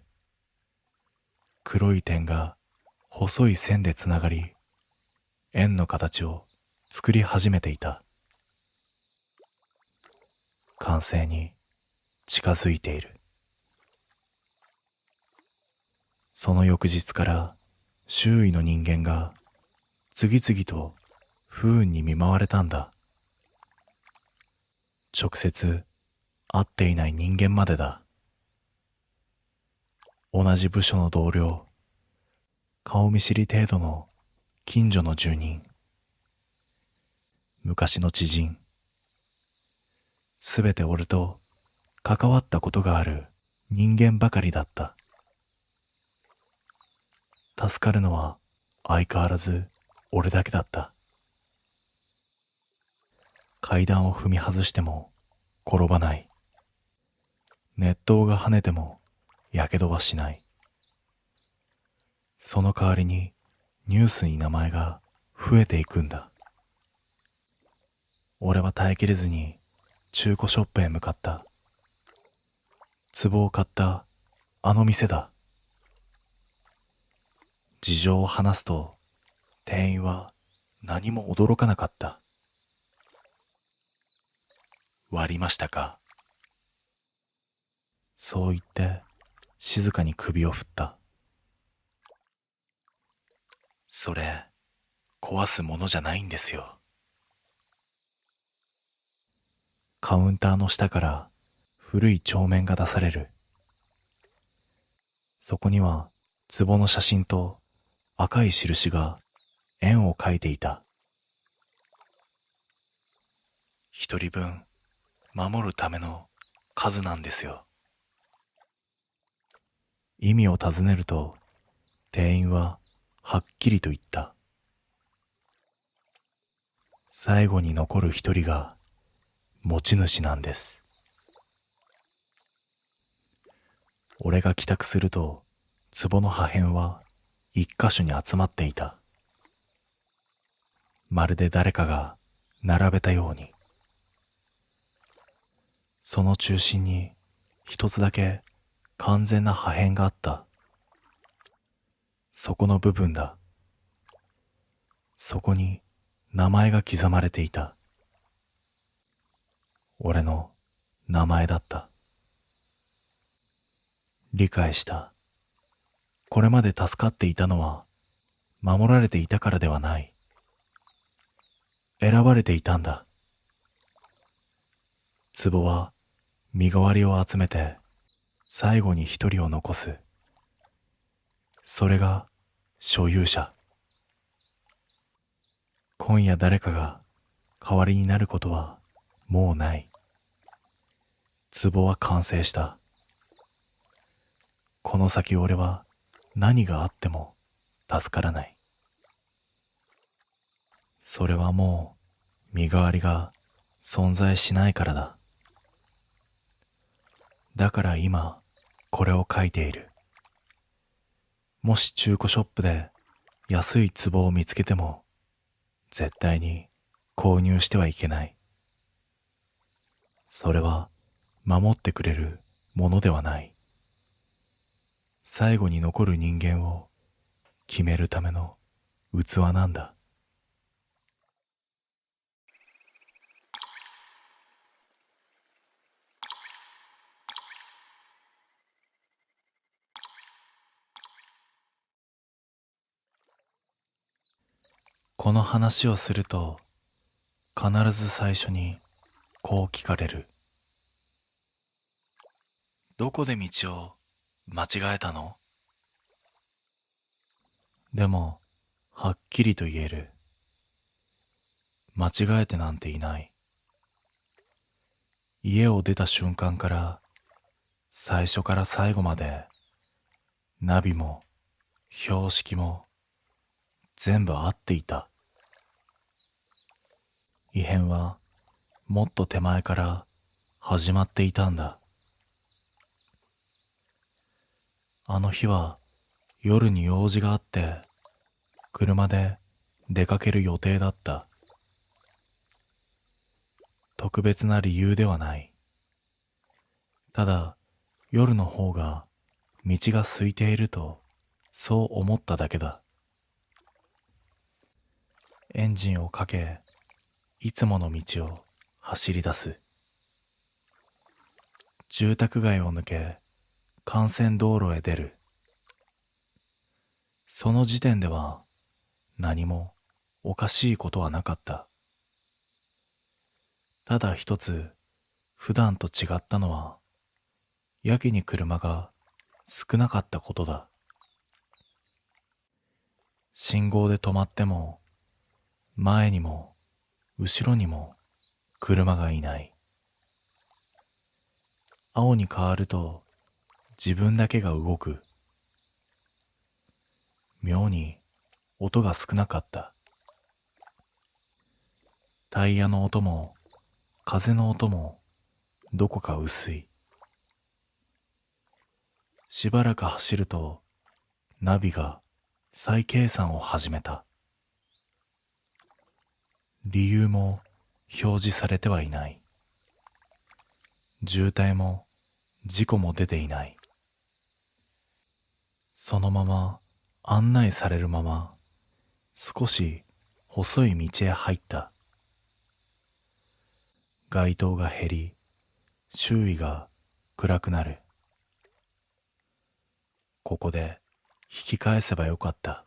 黒い点が細い線でつながり、円の形を作り始めていた。完成に近づいている。その翌日から周囲の人間が次々と不運に見舞われたんだ。直接会っていない人間までだ。同じ部署の同僚、顔見知り程度の近所の住人、昔の知人、すべて俺と関わったことがある人間ばかりだった。助かるのは相変わらず俺だけだった。階段を踏み外しても転ばない。熱湯が跳ねてもやけどはしない。その代わりにニュースに名前が増えていくんだ。俺は耐えきれずに中古ショップへ向かった。壺を買ったあの店だ。事情を話すと店員は何も驚かなかった。割りましたか。そう言って静かに首を振った。それ壊すものじゃないんですよ。カウンターの下から古い帳面が出される。そこには壺の写真と赤い印が円を描いていた。一人分守るための数なんですよ。意味を尋ねると店員ははっきりと言った。最後に残る一人が持ち主なんです。俺が帰宅すると壺の破片は一箇所に集まっていた。まるで誰かが並べたように。その中心に一つだけ完全な破片があった。そこの部分だ。そこに名前が刻まれていた。俺の名前だった。理解した。これまで助かっていたのは守られていたからではない。選ばれていたんだ。壺は身代わりを集めて最後に一人を残す。それが所有者。今夜誰かが代わりになることはもうない。壺は完成した。この先俺は何があっても助からない。それはもう身代わりが存在しないからだ。だから今これを書いている。もし中古ショップで安い壺を見つけても絶対に購入してはいけない。それは守ってくれるものではない。最後に残る人間を決めるための器なんだ。この話をすると必ず最初にこう聞かれる。どこで道を間違えたの？でもはっきりと言える。間違えてなんていない。家を出た瞬間から最初から最後までナビも標識も全部合っていた。異変はもっと手前から始まっていたんだ。あの日は夜に用事があって車で出かける予定だった。特別な理由ではない。ただ夜の方が道が空いているとそう思っただけだ。エンジンをかけ、いつもの道を走り出す。住宅街を抜け、幹線道路へ出る。その時点では何もおかしいことはなかった。ただ一つ普段と違ったのは、やけに車が少なかったことだ。信号で止まっても、前にも後ろにも車がいない。青に変わると自分だけが動く。妙に音が少なかった。タイヤの音も風の音もどこか薄い。しばらく走るとナビが再計算を始めた。理由も表示されてはいない。渋滞も事故も出ていない。そのまま案内されるまま少し細い道へ入った。街灯が減り、周囲が暗くなる。ここで引き返せばよかった。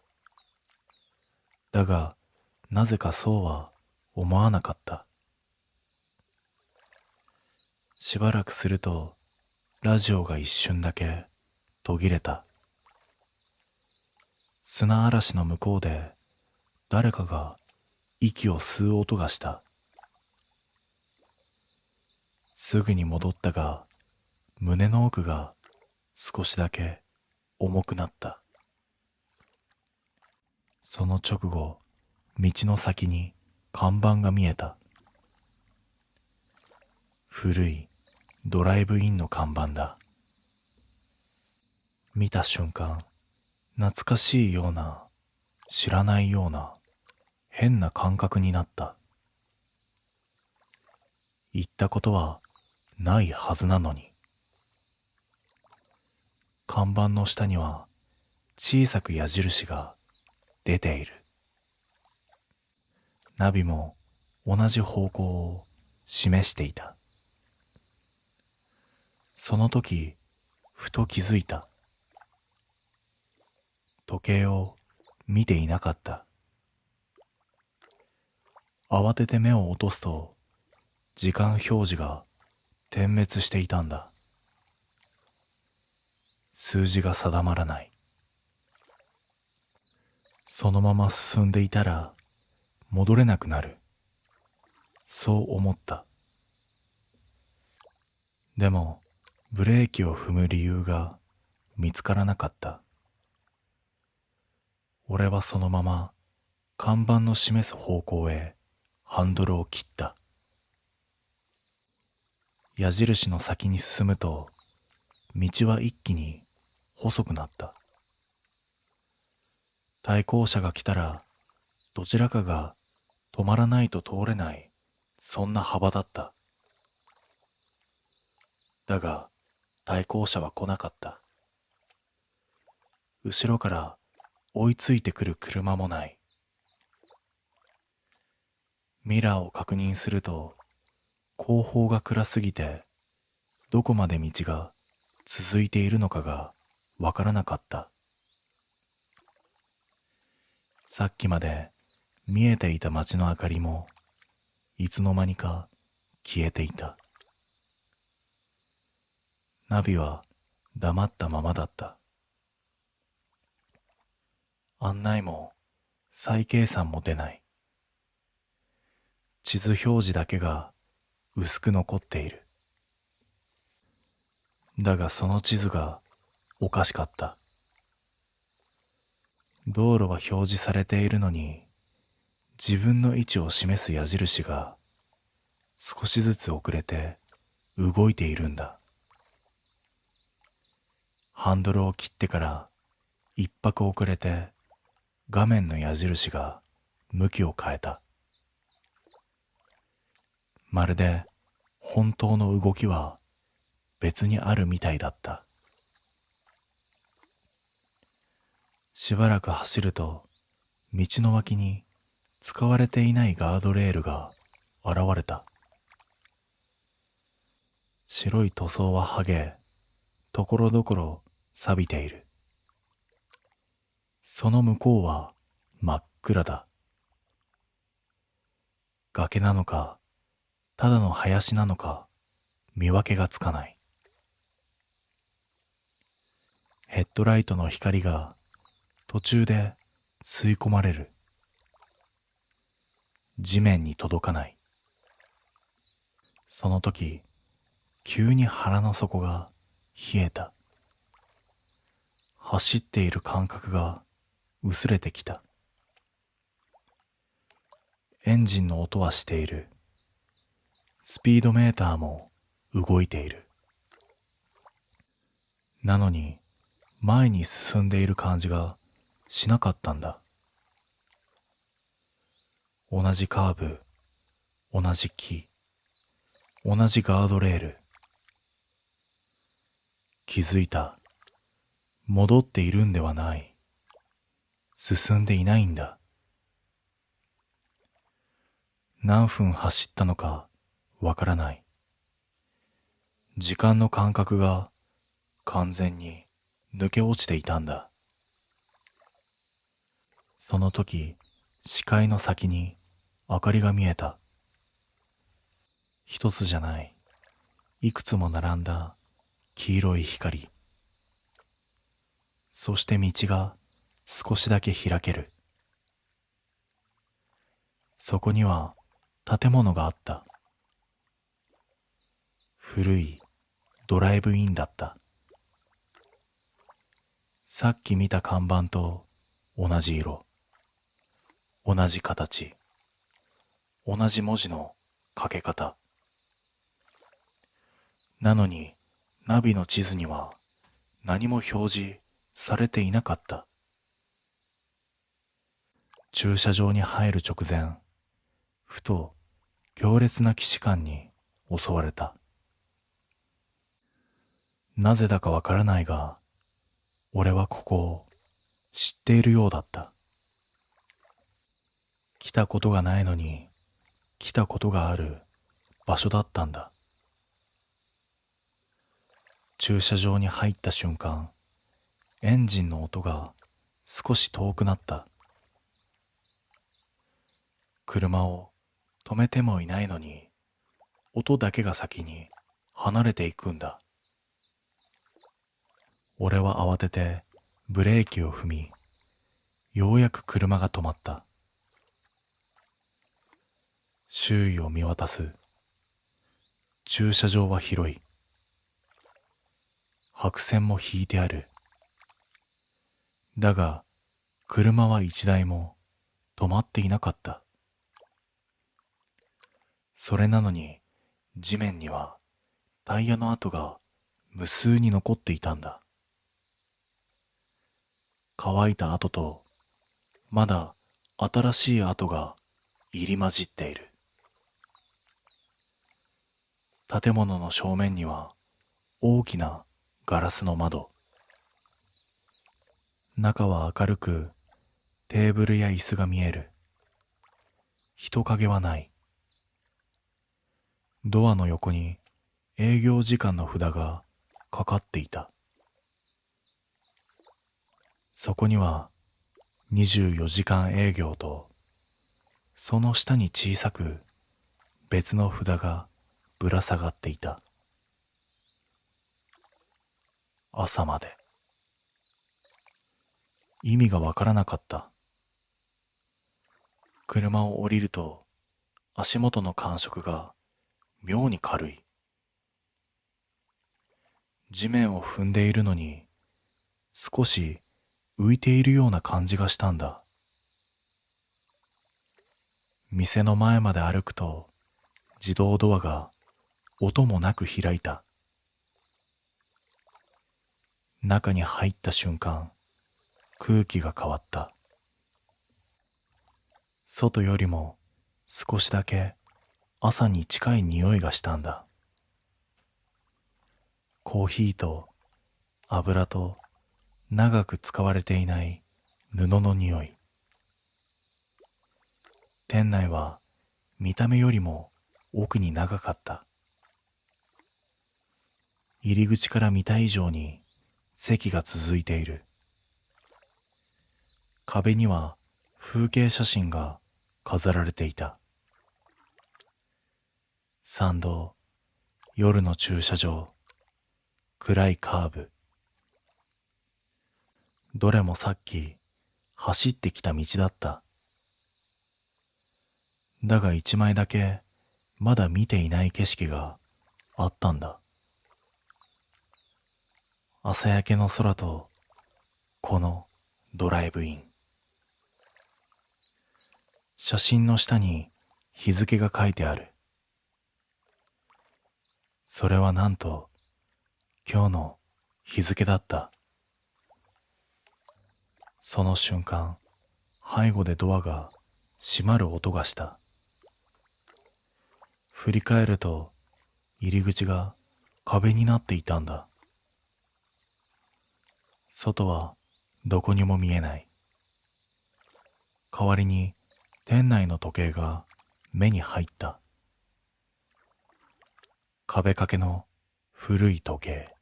だが、なぜかそうは思わなかった。しばらくすると、ラジオが一瞬だけ途切れた。砂嵐の向こうで誰かが息を吸う音がした。すぐに戻ったが、胸の奥が少しだけ重くなった。その直後、道の先に看板が見えた。古いドライブインの看板だ。見た瞬間、懐かしいような、知らないような、変な感覚になった。行ったことはないはずなのに。看板の下には小さく矢印が出ている。ナビも同じ方向を示していた。その時、ふと気づいた。時計を見ていなかった。慌てて目を落とすと、時間表示が点滅していたんだ。数字が定まらない。そのまま進んでいたら戻れなくなる。そう思った。でもブレーキを踏む理由が見つからなかった。俺はそのまま看板の示す方向へハンドルを切った。矢印の先に進むと道は一気に細くなった。対向車が来たらどちらかが止まらないと通れない、そんな幅だった。だが対向車は来なかった。後ろから追いついてくる車もない。ミラーを確認すると後方が暗すぎてどこまで道が続いているのかがわからなかった。さっきまで見えていた街の明かりもいつの間にか消えていた。ナビは黙ったままだった。案内も再計算も出ない。地図表示だけが薄く残っている。だがその地図がおかしかった。道路は表示されているのに、自分の位置を示す矢印が少しずつ遅れて動いているんだ。ハンドルを切ってから一拍遅れて画面の矢印が向きを変えた。まるで本当の動きは別にあるみたいだった。しばらく走ると、道の脇に使われていないガードレールが現れた。白い塗装は剥げ、ところどころ錆びている。その向こうは真っ暗だ。崖なのか、ただの林なのか、見分けがつかない。ヘッドライトの光が途中で吸い込まれる。地面に届かない。その時、急に腹の底が冷えた。走っている感覚が薄れてきた。エンジンの音はしている。スピードメーターも動いている。なのに、前に進んでいる感じがしなかったんだ。同じカーブ、同じ木、同じガードレール。気づいた。戻っているんではない。進んでいないんだ。何分走ったのかわからない。時間の感覚が完全に抜け落ちていたんだ。その時、視界の先に明かりが見えた。一つじゃない、いくつも並んだ黄色い光。そして道が少しだけ開ける。そこには建物があった。古いドライブインだった。さっき見た看板と同じ色、同じ形、同じ文字の書け方。なのにナビの地図には何も表示されていなかった。駐車場に入る直前、ふと強烈な既視感に襲われた。なぜだかわからないが、俺はここを知っているようだった。来たことがないのに、来たことがある場所だったんだ。駐車場に入った瞬間、エンジンの音が少し遠くなった。車を止めてもいないのに、音だけが先に離れていくんだ。俺は慌ててブレーキを踏み、ようやく車が止まった。周囲を見渡す。駐車場は広い。白線も引いてある。だが、車は一台も止まっていなかった。それなのに、地面にはタイヤの跡が無数に残っていたんだ。乾いた跡と、まだ新しい跡が入り混じっている。建物の正面には大きなガラスの窓。中は明るく、テーブルや椅子が見える。人影はない。ドアの横に営業時間の札がかかっていた。そこには24時間営業と、その下に小さく別の札がぶら下がっていた。朝まで。意味がわからなかった。車を降りると足元の感触が妙に軽い。地面を踏んでいるのに少し浮いているような感じがしたんだ。店の前まで歩くと自動ドアが音もなく開いた。中に入った瞬間、空気が変わった。外よりも少しだけ朝に近い匂いがしたんだ。コーヒーと油と長く使われていない布の匂い。店内は見た目よりも奥に長かった。入り口から見た以上に席が続いている。壁には風景写真が飾られていた。参道、夜の駐車場、暗いカーブ。どれもさっき走ってきた道だった。だが一枚だけまだ見ていない景色があったんだ。朝焼けの空とこのドライブイン。写真の下に日付が書いてある。それはなんと今日の日付だった。その瞬間、背後でドアが閉まる音がした。振り返ると入り口が壁になっていたんだ。外はどこにも見えない。代わりに店内の時計が目に入った。壁掛けの古い時計。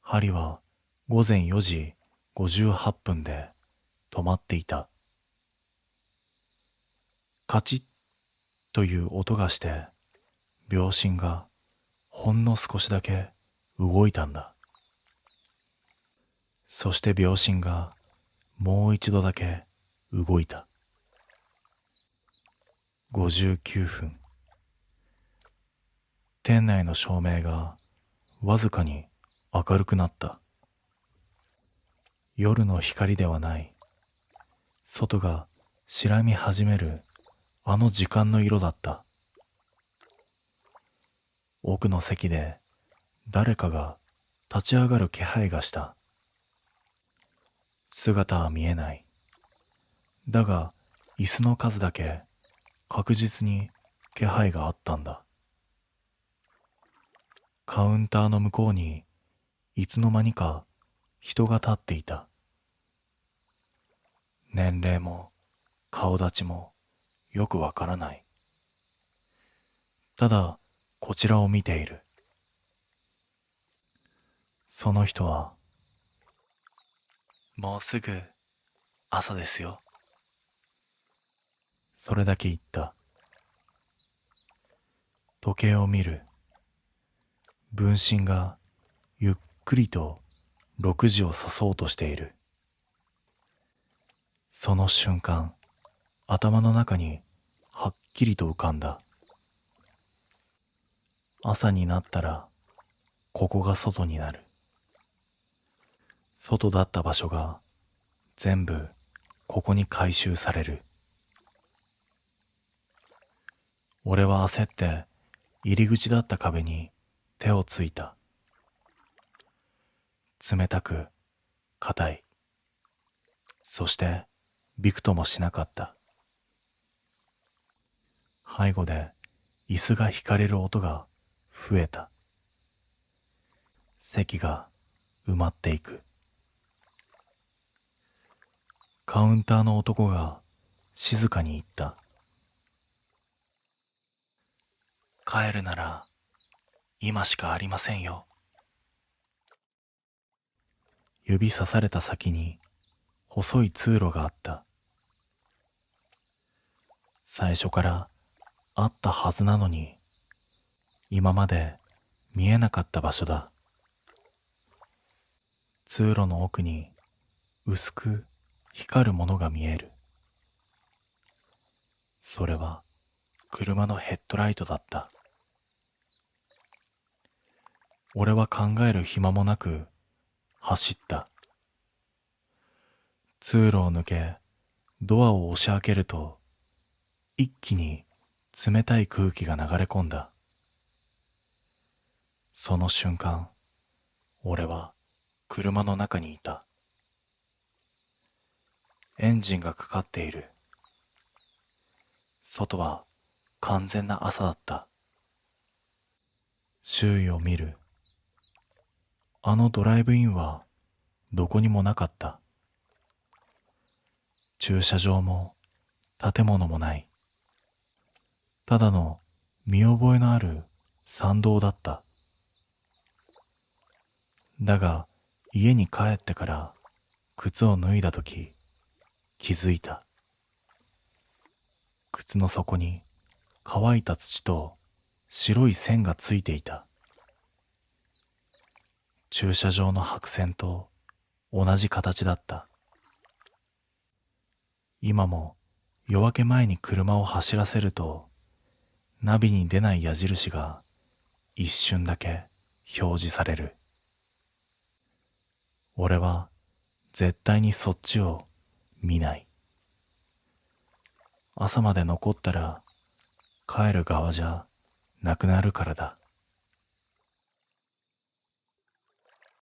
針は午前4時58分で止まっていた。カチッという音がして秒針がほんの少しだけ動いたんだ。そして秒針がもう一度だけ動いた。59分。店内の照明がわずかに明るくなった。夜の光ではない、外が白み始めるあの時間の色だった。奥の席で誰かが立ち上がる気配がした。姿は見えない。だが椅子の数だけ確実に気配があったんだ。カウンターの向こうにいつの間にか人が立っていた。年齢も顔立ちもよくわからない。ただこちらを見ている。その人は、もうすぐ朝ですよ。それだけ言った。時計を見る。分針がゆっくりと6時を指そうとしている。その瞬間、頭の中にはっきりと浮かんだ。朝になったらここが外になる。外だった場所が全部ここに回収される。俺は焦って入り口だった壁に手をついた。冷たく硬い。そしてびくともしなかった。背後で椅子が引かれる音が増えた。席が埋まっていく。カウンターの男が静かに言った。帰るなら今しかありませんよ。指さされた先に細い通路があった。最初からあったはずなのに、今まで見えなかった場所だ。通路の奥に薄く光るものが見える。それは車のヘッドライトだった。俺は考える暇もなく走った。通路を抜け、ドアを押し開けると、一気に冷たい空気が流れ込んだ。その瞬間、俺は車の中にいた。エンジンがかかっている。外は完全な朝だった。周囲を見る。あのドライブインはどこにもなかった。駐車場も建物もない。ただの見覚えのある山道だった。だが家に帰ってから靴を脱いだとき気づいた。靴の底に乾いた土と白い線がついていた。駐車場の白線と同じ形だった。今も夜明け前に車を走らせるとナビに出ない矢印が一瞬だけ表示される。俺は絶対にそっちを見ない。朝まで残ったら帰る側じゃなくなるからだ。